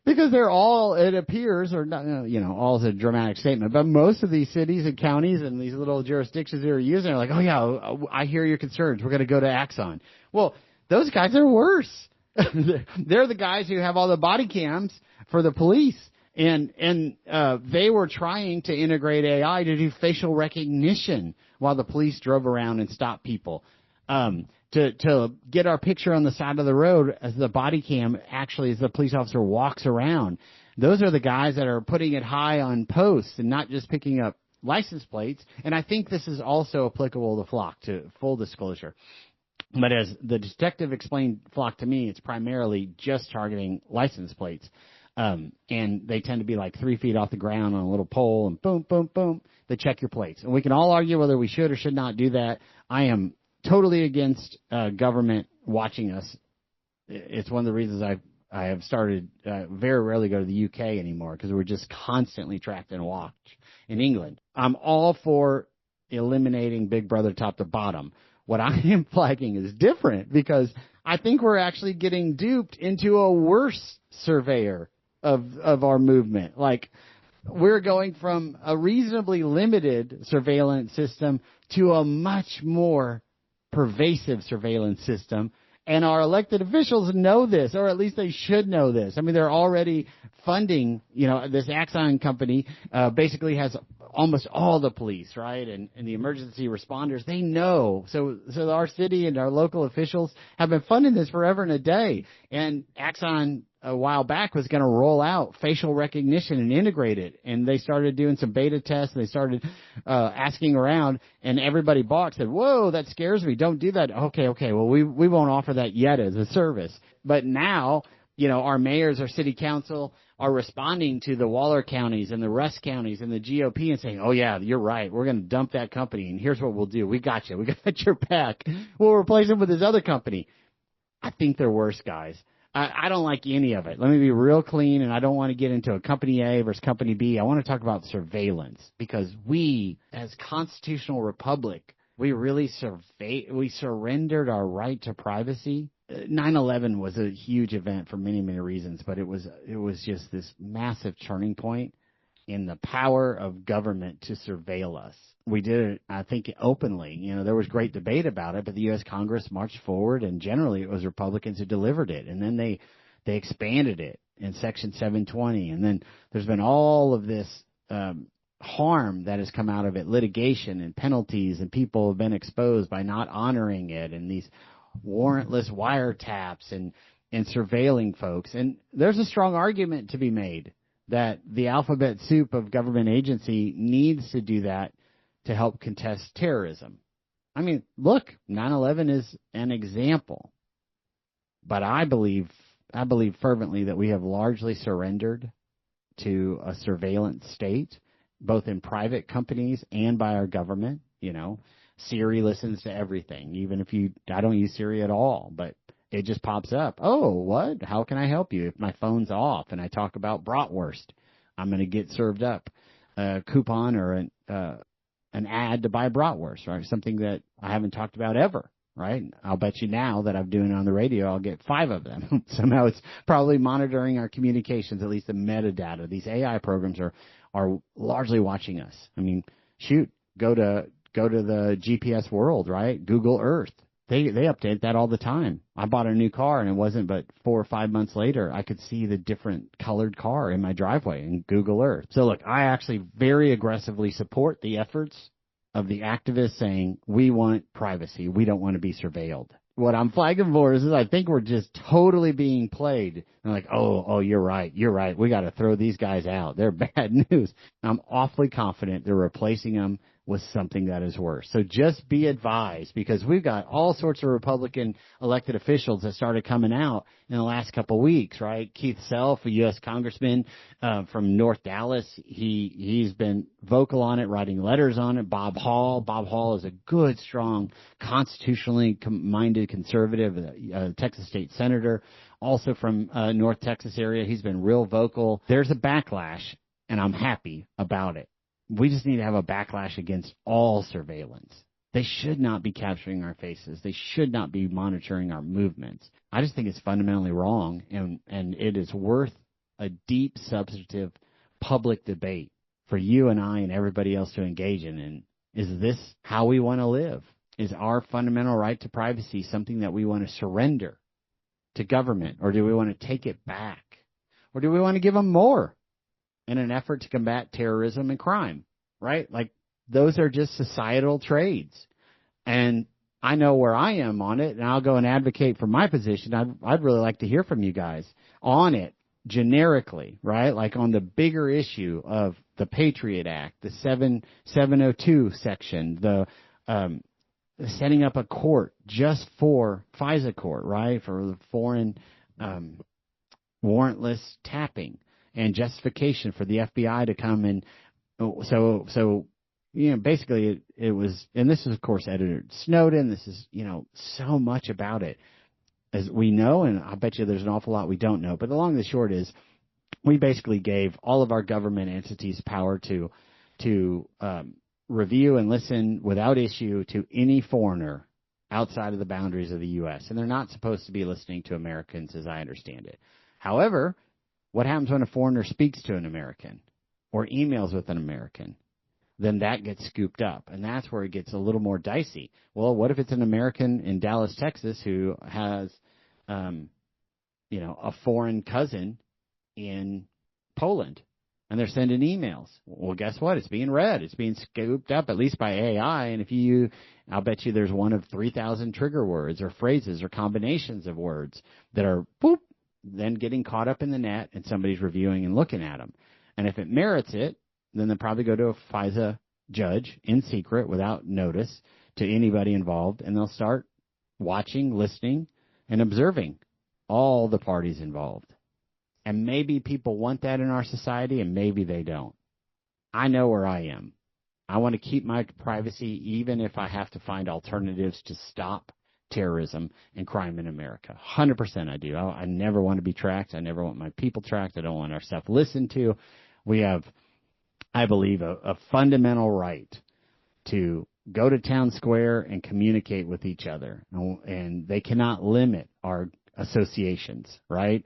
they're all, it appears, or not, all is a dramatic statement, but most of these cities and counties and these little jurisdictions they're using are like, oh yeah, I hear your concerns. We're going to go to Axon. Well, those guys are worse. They're the guys who have all the body cams for the police. And they were trying to integrate AI to do facial recognition while the police drove around and stopped people. To get our picture on the side of the road as the body cam actually as the police officer walks around. Those are the guys that are putting it high on posts and not just picking up license plates. And I think this is also applicable to Flock, to full disclosure. But as the detective explained Flock to me, it's primarily just targeting license plates. And they tend to be like 3 feet off the ground on a little pole and boom, boom, boom, they check your plates. And we can all argue whether we should or should not do that. I am totally against government watching us. It's one of the reasons I have started very rarely go to the UK anymore because we're just constantly tracked and watched in England. I'm all for eliminating Big Brother top to bottom. What I am flagging is different because I think we're actually getting duped into a worse surveyor of our movement. Like, we're going from a reasonably limited surveillance system to a much more pervasive surveillance system. And our elected officials know this, or at least they should know this. I mean, they're already funding, this Axon company basically has almost all the police, right? And the emergency responders, they know. So our city and our local officials have been funding this forever and a day. And Axon a while back was going to roll out facial recognition and integrate it. And they started doing some beta tests. And they started asking around, and everybody balked, said, whoa, that scares me. Don't do that. Okay. Well, we won't offer that yet as a service. But now, our mayors, our city council are responding to the Waller counties and the Rusk counties and the GOP and saying, oh, yeah, you're right. We're going to dump that company. And here's what we'll do. We got you. We got your back. We'll replace them with this other company. I think they're worse, guys. I don't like any of it. Let me be real clean, and I don't want to get into a company A versus company B. I want to talk about surveillance, because we, as constitutional republic, we really surrendered our right to privacy. 9/11 was a huge event for many, many reasons, but it was just this massive turning point in the power of government to surveil us. We did it, I think, openly. There was great debate about it, but the U.S. Congress marched forward, and generally it was Republicans who delivered it. And then they expanded it in Section 720. And then there's been all of this harm that has come out of it, litigation and penalties, and people have been exposed by not honoring it, and these warrantless wiretaps and surveilling folks. And there's a strong argument to be made that the alphabet soup of government agency needs to do that to help contest terrorism. I mean, look, 9/11 is an example. But I believe fervently that we have largely surrendered to a surveillance state, both in private companies and by our government. Siri listens to everything, even if I don't use Siri at all, but it just pops up. Oh, what? How can I help you? If my phone's off and I talk about bratwurst, I'm going to get served up a coupon or an ad to buy bratwurst, right? Something that I haven't talked about ever, right? I'll bet you now that I'm doing it on the radio, I'll get 5 of them. Somehow it's probably monitoring our communications, at least the metadata. These AI programs are largely watching us. I mean, shoot, go to the GPS world, right? Google Earth. They update that all the time. I bought a new car, and it wasn't but 4 or 5 months later, I could see the different colored car in my driveway in Google Earth. So look, I actually very aggressively support the efforts of the activists saying we want privacy. We don't want to be surveilled. What I'm flagging for is I think we're just totally being played. And like, oh, you're right. We got to throw these guys out. They're bad news. I'm awfully confident they're replacing them with something that is worse. So just be advised, because we've got all sorts of Republican elected officials that started coming out in the last couple of weeks, right? Keith Self, a U.S. congressman from North Dallas, he's been vocal on it, writing letters on it. Bob Hall is a good, strong, constitutionally minded conservative, Texas state senator, also from North Texas area. He's been real vocal. There's a backlash, and I'm happy about it. We just need to have a backlash against all surveillance. They should not be capturing our faces. They should not be monitoring our movements. I just think it's fundamentally wrong, and it is worth a deep, substantive public debate for you and I and everybody else to engage in. And is this how we want to live? Is our fundamental right to privacy something that we want to surrender to government, or do we want to take it back? Or do we want to give them more in an effort to combat terrorism and crime, right? Like, those are just societal trades. And I know where I am on it, and I'll go and advocate for my position. I'd really like to hear from you guys on it generically, right? Like on the bigger issue of the Patriot Act, the 702 section, the setting up a court just for FISA court, right, for the foreign warrantless tapping, and justification for the FBI to come and so basically it was, and this is of course Editor Snowden. This is so much about it as we know, and I bet you there's an awful lot we don't know. But the long and the short is, we basically gave all of our government entities power to review and listen without issue to any foreigner outside of the boundaries of the U.S. And they're not supposed to be listening to Americans, as I understand it. However, what happens when a foreigner speaks to an American or emails with an American? then that gets scooped up. And that's where it gets a little more dicey. Well, what if it's an American in Dallas, Texas, who has, a foreign cousin in Poland, and they're sending emails? Well, guess what? It's being read. It's being scooped up, at least by AI. And I'll bet you there's one of 3,000 trigger words or phrases or combinations of words that are, then getting caught up in the net, and somebody's reviewing and looking at them. And if it merits it, then they'll probably go to a FISA judge in secret without notice to anybody involved, and they'll start watching, listening, and observing all the parties involved. And maybe people want that in our society, and maybe they don't. I know where I am. I want to keep my privacy, even if I have to find alternatives to stop terrorism and crime in America. 100% I do. I never want to be tracked. I never want my people tracked. I don't want our stuff listened to. We have, I believe, a fundamental right to go to town square and communicate with each other. And they cannot limit our associations, right?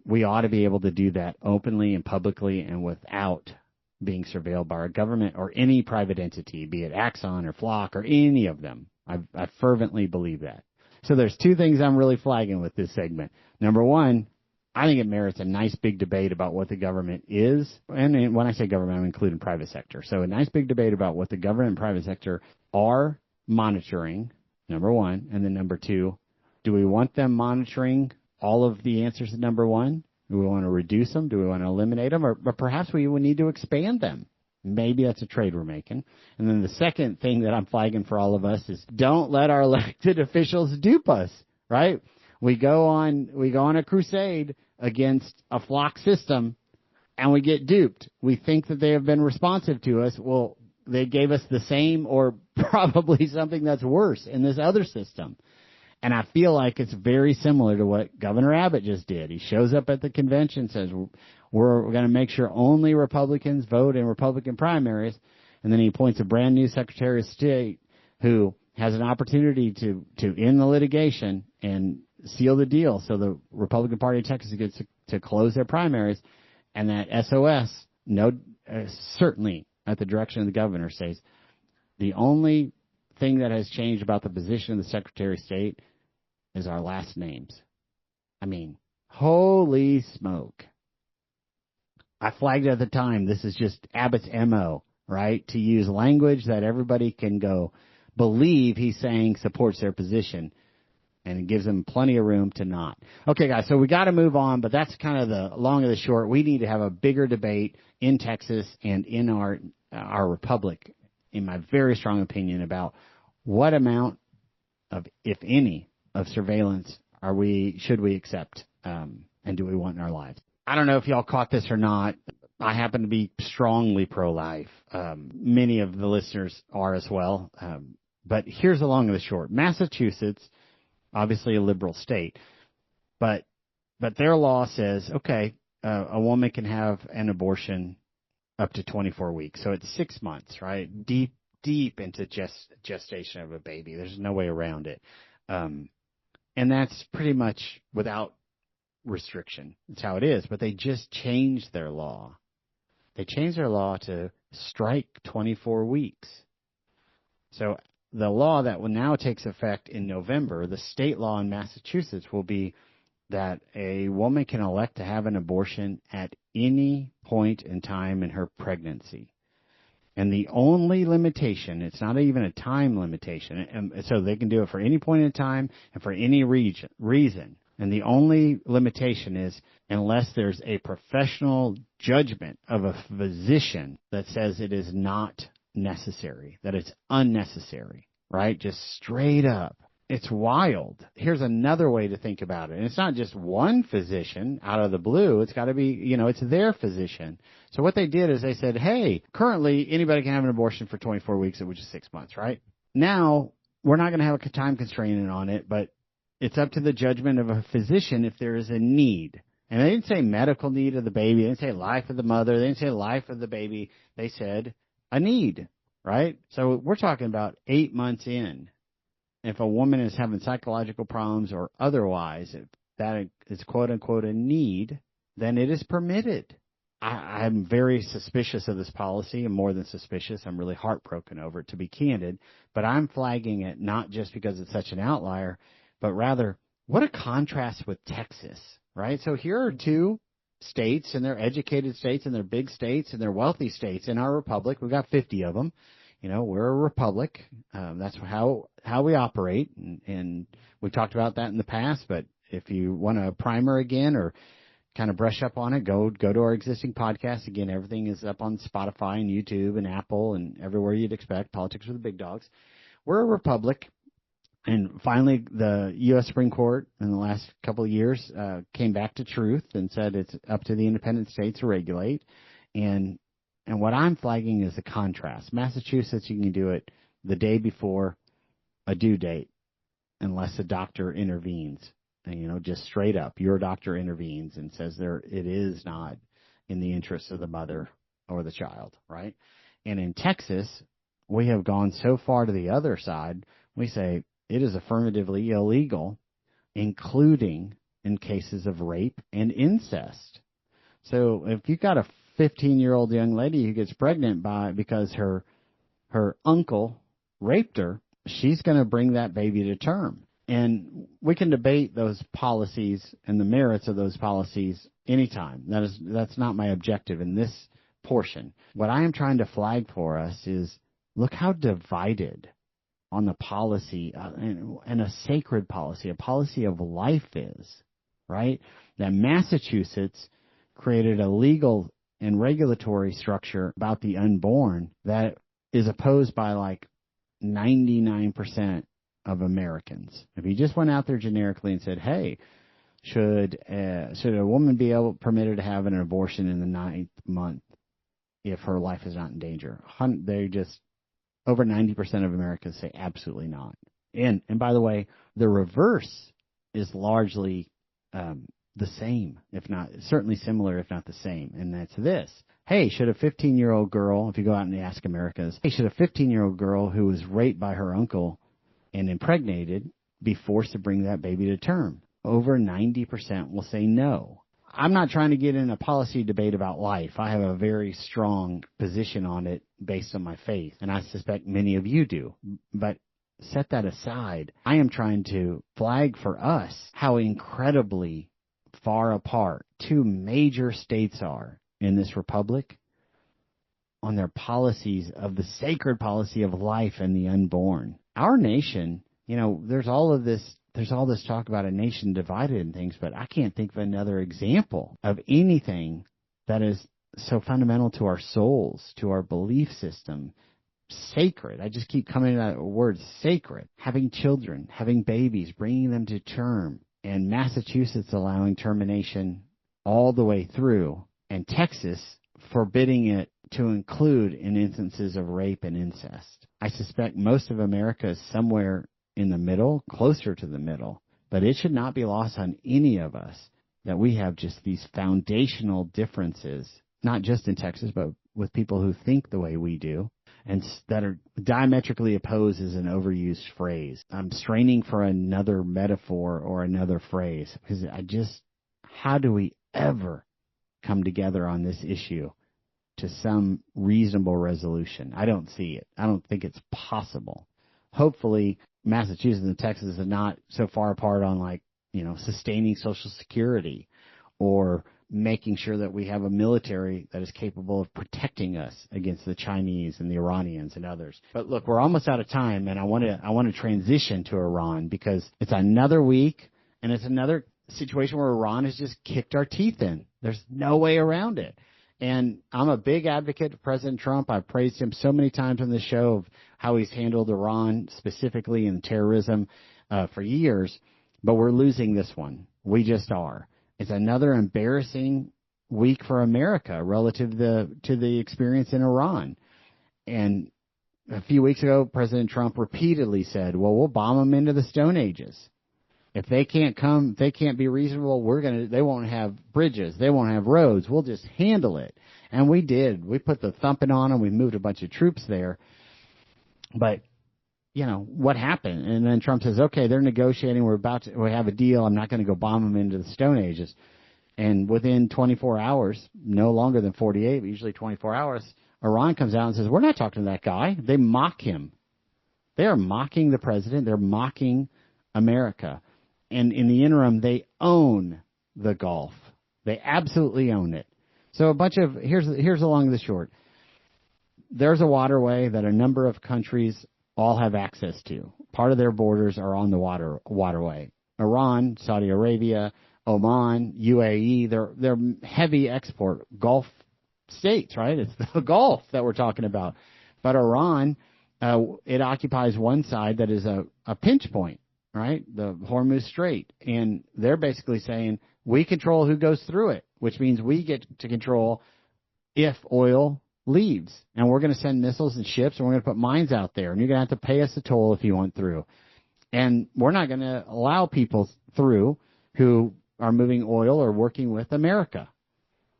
We ought to be able to do that openly and publicly and without being surveilled by our government or any private entity, be it Axon or Flock or any of them. I fervently believe that. So there's two things I'm really flagging with this segment. Number one, I think it merits a nice big debate about what the government is. And when I say government, I'm including private sector. So a nice big debate about what the government and private sector are monitoring, number one. And then number two, do we want them monitoring all of the answers to number one? Do we want to reduce them? Do we want to eliminate them? Or perhaps we would need to expand them. Maybe that's a trade we're making. And then the second thing that I'm flagging for all of us is don't let our elected officials dupe us, right? We go on a crusade against a Flock system, and we get duped. We think that they have been responsive to us. Well, they gave us the same or probably something that's worse in this other system. And I feel like it's very similar to what Governor Abbott just did. He shows up at the convention, says, we're going to make sure only Republicans vote in Republican primaries. And then he appoints a brand new Secretary of State who has an opportunity to end the litigation and seal the deal so the Republican Party of Texas gets to close their primaries. And that SOS, certainly at the direction of the governor, says the only thing that has changed about the position of the Secretary of State is our last names. I mean, holy smoke. I flagged at the time, this is just Abbott's MO, right? To use language that everybody can go believe he's saying supports their position, and it gives them plenty of room to not. Okay, guys, so we got to move on, but that's kind of the long and the short. We need to have a bigger debate in Texas and in our republic, in my very strong opinion, about what amount of, if any, of surveillance should we accept, and do we want in our lives? I don't know if y'all caught this or not. I happen to be strongly pro-life. Many of the listeners are as well. But here's the long and the short. Massachusetts, obviously a liberal state, but their law says, okay, a woman can have an abortion up to 24 weeks. So it's 6 months, right? Deep into gestation of a baby. There's no way around it. And that's pretty much without restriction. That's how it is. But they just changed their law. They changed their law to strike 24 weeks. So the law that will now takes effect in November, the state law in Massachusetts will be that a woman can elect to have an abortion at any point in time in her pregnancy. And the only limitation, it's not even a time limitation, and so they can do it for any point in time and for any reason. And the only limitation is unless there's a professional judgment of a physician that says it is not necessary, that it's unnecessary, right? Just straight up. It's wild. Here's another way to think about it. And it's not just one physician out of the blue. It's got to be, it's their physician. So what they did is they said, hey, currently anybody can have an abortion for 24 weeks, which is 6 months, right? Now, we're not going to have a time constraint on it, but it's up to the judgment of a physician if there is a need. And they didn't say medical need of the baby. They didn't say life of the mother. They didn't say life of the baby. They said a need, right? So we're talking about 8 months in. If a woman is having psychological problems or otherwise, if that is quote-unquote a need, then it is permitted. I'm very suspicious of this policy, and more than suspicious, I'm really heartbroken over it, to be candid. But I'm flagging it not just because it's such an outlier, but rather, what a contrast with Texas, right? So here are two states, and they're educated states, and they're big states, and they're wealthy states in our republic. We've got 50 of them. You know, we're a republic. That's how we operate, and we talked about that in the past. But if you want a primer again or kind of brush up on it, go to our existing podcast. Again, everything is up on Spotify and YouTube and Apple and everywhere you'd expect. Politics with the Big Dogs. We're a republic. And finally, the U.S. Supreme Court in the last couple of years came back to truth and said it's up to the independent states to regulate. And what I'm flagging is the contrast. Massachusetts, you can do it the day before a due date unless a doctor intervenes. And, you know, just straight up, your doctor intervenes and says it is not in the interest of the mother or the child, right? And in Texas, we have gone so far to the other side, we say it is affirmatively illegal, including in cases of rape and incest. So if you've got a 15-year-old young lady who gets pregnant because her uncle raped her, she's going to bring that baby to term. And we can debate those policies and the merits of those policies anytime. That's not my objective in this portion. What I am trying to flag for us is, look how divided on the policy and a sacred policy, a policy of life is, right? That Massachusetts created a legal and regulatory structure about the unborn that is opposed by like 99% of Americans. If you just went out there generically and said, hey, should a woman be permitted to have an abortion in the 9th month if her life is not in danger? They just, over 90% of Americans say absolutely not. And by the way, the reverse is largely the same, if not, certainly similar, if not the same. And that's this. Hey, should a 15-year-old girl, if you go out and ask Americans, hey, should a 15-year-old girl who was raped by her uncle and impregnated be forced to bring that baby to term? Over 90% will say no. I'm not trying to get in a policy debate about life. I have a very strong position on it based on my faith, and I suspect many of you do. But set that aside. I am trying to flag for us how incredibly far apart two major states are in this republic on their policies of the sacred policy of life and the unborn. Our nation, you know, there's all this talk about a nation divided and things, but I can't think of another example of anything that is so fundamental to our souls, to our belief system, sacred. I just keep coming to that word, sacred. Having children, having babies, bringing them to term, and Massachusetts allowing termination all the way through, and Texas forbidding it to include in instances of rape and incest. I suspect most of America is somewhere in the middle, closer to the middle, but it should not be lost on any of us that we have just these foundational differences, not just in Texas, but with people who think the way we do, and that are diametrically opposed is an overused phrase. I'm straining for another metaphor or another phrase, because how do we ever come together on this issue to some reasonable resolution? I don't see it. I don't think it's possible. Hopefully, Massachusetts and Texas are not so far apart on, sustaining Social Security or making sure that we have a military that is capable of protecting us against the Chinese and the Iranians and others. But look, we're almost out of time, and I want to transition to Iran, because it's another week, and it's another situation where Iran has just kicked our teeth in. There's no way around it. And I'm a big advocate of President Trump. I've praised him so many times on this show of how he's handled Iran specifically and terrorism for years. But we're losing this one. We just are. It's another embarrassing week for America relative to the experience in Iran. And a few weeks ago, President Trump repeatedly said, well, we'll bomb them into the Stone Ages. If they can't come, if they can't be reasonable, they won't have bridges. They won't have roads. We'll just handle it. And we did. We put the thumping on them. We moved a bunch of troops there. But, what happened? And then Trump says, okay, they're negotiating. We have a deal. I'm not going to go bomb them into the Stone Ages. And within 24 hours, no longer than 48, but usually 24 hours, Iran comes out and says, we're not talking to that guy. They mock him. They are mocking the president. They're mocking America. And in the interim, they own the Gulf. They absolutely own it. So here's along the short. There's a waterway that a number of countries all have access to. Part of their borders are on the waterway. Iran, Saudi Arabia, Oman, UAE, they're heavy export Gulf states, right? It's the Gulf that we're talking about. But Iran, it occupies one side that is a pinch point, right? The Hormuz Strait. And they're basically saying, we control who goes through it, which means we get to control if oil leaves. And we're going to send missiles and ships, and we're going to put mines out there. And you're going to have to pay us a toll if you want through. And we're not going to allow people through who are moving oil or working with America.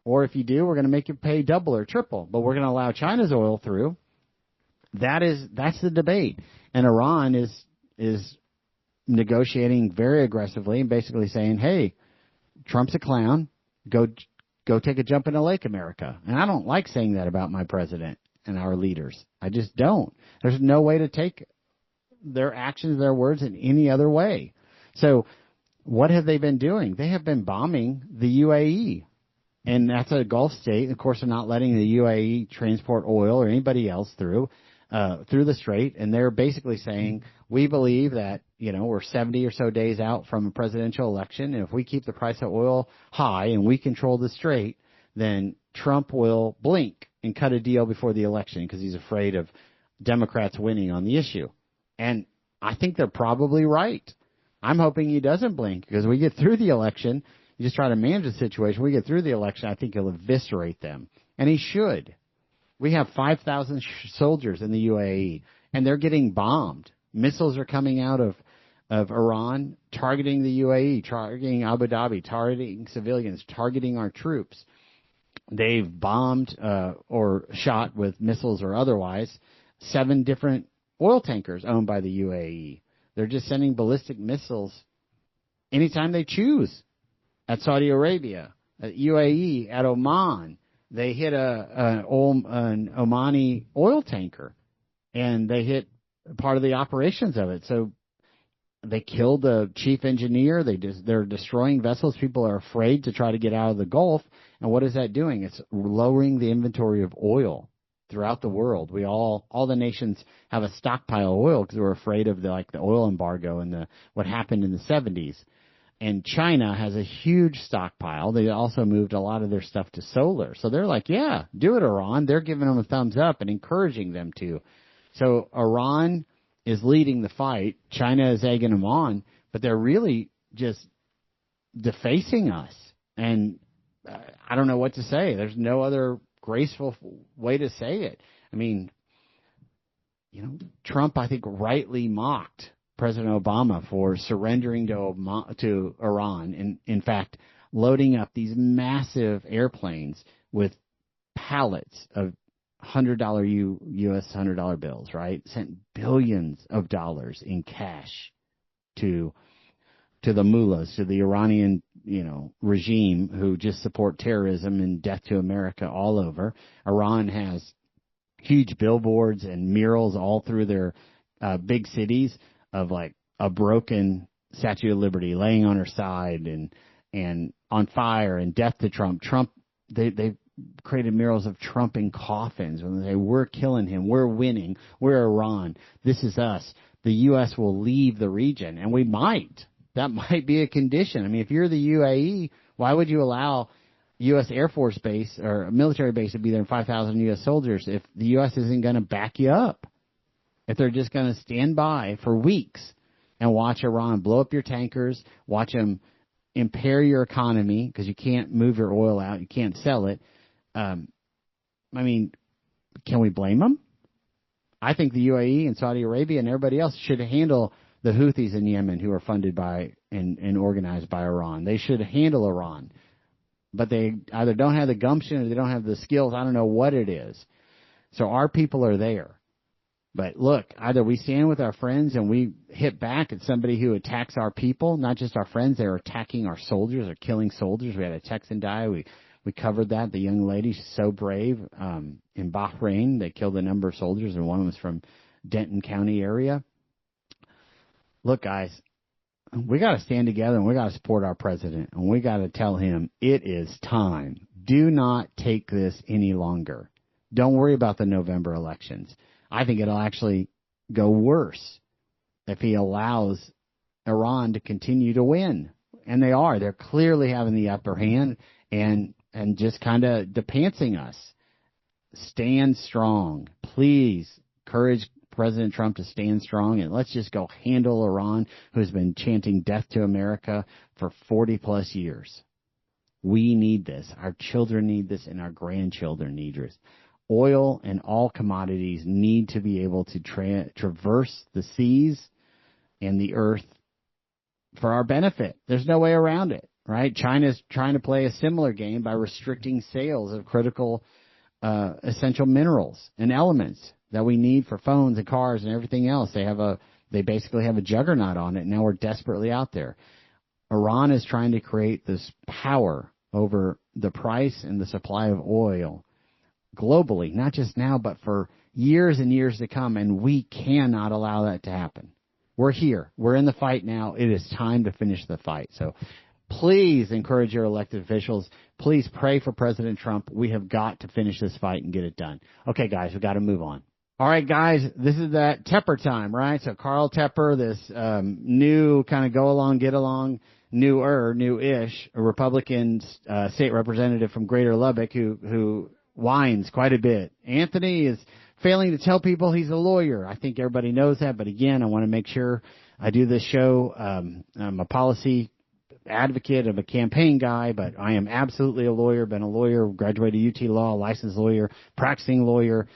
Or if you do, we're going to make you pay double or triple. But we're going to allow China's oil through. That's the debate. And Iran is negotiating very aggressively and basically saying, hey, Trump's a clown. Go take a jump in the lake, America. And I don't like saying that about my president and our leaders. I just don't. There's no way to take their actions, their words in any other way. So what have they been doing? They have been bombing the UAE. And that's a Gulf state. Of course, they're not letting the UAE transport oil or anybody else through the strait. And they're basically saying, we believe that, we're 70 or so days out from a presidential election. And if we keep the price of oil high and we control the strait, then Trump will blink and cut a deal before the election because he's afraid of Democrats winning on the issue. And I think they're probably right. I'm hoping he doesn't blink because we get through the election. You just try to manage the situation. We get through the election, I think he'll eviscerate them. And he should. We have 5,000 soldiers in the UAE, and they're getting bombed. Missiles are coming out of Iran, targeting the UAE, targeting Abu Dhabi, targeting civilians, targeting our troops. They've bombed or shot with missiles or otherwise 7 different oil tankers owned by the UAE. They're just sending ballistic missiles anytime they choose. At Saudi Arabia, at UAE, at Oman, they hit an Omani oil tanker, and they hit part of the operations of it. So they killed the chief engineer. They're destroying vessels. People are afraid to try to get out of the Gulf. And what is that doing? It's lowering the inventory of oil throughout the world. All the nations have a stockpile of oil because we're afraid of the oil embargo and what happened in the 70s. And China has a huge stockpile. They also moved a lot of their stuff to solar. So they're like, yeah, do it, Iran. They're giving them a thumbs up and encouraging them to. So Iran is leading the fight. China is egging them on. But they're really just defacing us. And I don't know what to say. There's no other graceful way to say it. I mean, Trump, I think, rightly mocked President Obama for surrendering to Iran, and in fact, loading up these massive airplanes with pallets of $100 U.S. $100 bills, right? Sent billions of dollars in cash to the mullahs, to the Iranian, regime who just support terrorism and death to America all over. Iran has huge billboards and murals all through their big cities of a broken Statue of Liberty laying on her side and on fire and death to Trump. They created murals of Trump in coffins when they say, we're killing him, we're winning, we're Iran, this is us. The U.S. will leave the region, and we might. That might be a condition. I mean, if you're the UAE, why would you allow U.S. Air Force Base or a military base to be there and 5,000 U.S. soldiers if the U.S. isn't going to back you up? If they're just going to stand by for weeks and watch Iran blow up your tankers, watch them impair your economy because you can't move your oil out, you can't sell it. Can we blame them? I think the UAE and Saudi Arabia and everybody else should handle the Houthis in Yemen who are funded by and organized by Iran. They should handle Iran. But they either don't have the gumption or they don't have the skills. I don't know what it is. So our people are there. But look, either we stand with our friends and we hit back at somebody who attacks our people, not just our friends, they're attacking our soldiers or killing soldiers. We had a Texan die. We covered that. The young lady, she's so brave. In Bahrain, they killed a number of soldiers, and one was from Denton County area. Look, guys, we got to stand together and we got to support our president, and we got to tell him it is time. Do not take this any longer. Don't worry about the November elections. I think it'll actually go worse if he allows Iran to continue to win. And they are. They're clearly having the upper hand and just kind of depantsing us. Stand strong. Please encourage President Trump to stand strong, and let's just go handle Iran, who's been chanting death to America for 40-plus years. We need this. Our children need this, and our grandchildren need this. Oil and all commodities need to be able to traverse the seas and the earth for our benefit. There's no way around it, right? China's trying to play a similar game by restricting sales of critical essential minerals and elements that we need for phones and cars and everything else. They basically have a juggernaut on it. Now we're desperately out there. Iran is trying to create this power over the price and the supply of oil globally, not just now, but for years and years to come, and we cannot allow that to happen. We're here. We're in the fight now. It is time to finish the fight. So please encourage your elected officials. Please pray for President Trump. We have got to finish this fight and get it done. Okay, guys, we've got to move on. All right, guys, this is that Tepper time, right? So Carl Tepper, this new kind of go along, get along, new-ish, a Republican state representative from Greater Lubbock who whines quite a bit. Anthony is failing to tell people he's a lawyer. I think everybody knows that, but again, I want to make sure I do this show. I'm a policy advocate of a campaign guy, but I am absolutely a lawyer, been a lawyer, graduated UT Law, licensed lawyer, practicing lawyer,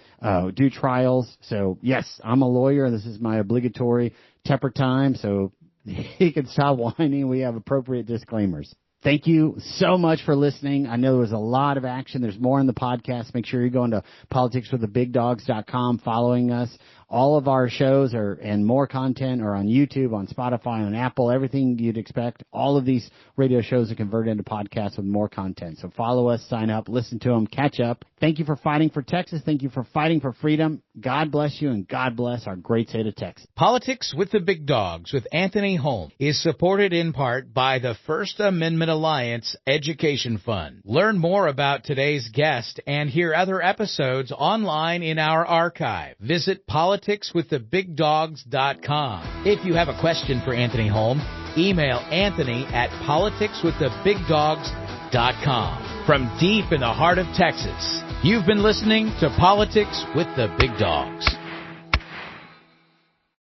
do trials. So yes, I'm a lawyer. This is my obligatory Tepper time. So he can stop whining. We have appropriate disclaimers. Thank you so much for listening. I know there was a lot of action. There's more in the podcast. Make sure you're going to politicswiththebigdogs.com, following us. All of our shows and more content are on YouTube, on Spotify, on Apple, everything you'd expect. All of these radio shows are converted into podcasts with more content. So follow us, sign up, listen to them, catch up. Thank you for fighting for Texas. Thank you for fighting for freedom. God bless you, and God bless our great state of Texas. Politics with the Big Dogs with Anthony Holm is supported in part by the First Amendment Alliance Education Fund. Learn more about today's guest and hear other episodes online in our archive. Visit politicswiththebigdogs.com. If you have a question for Anthony Holm, email Anthony at politicswiththebigdogs.com. From deep in the heart of Texas, you've been listening to Politics with the Big Dogs.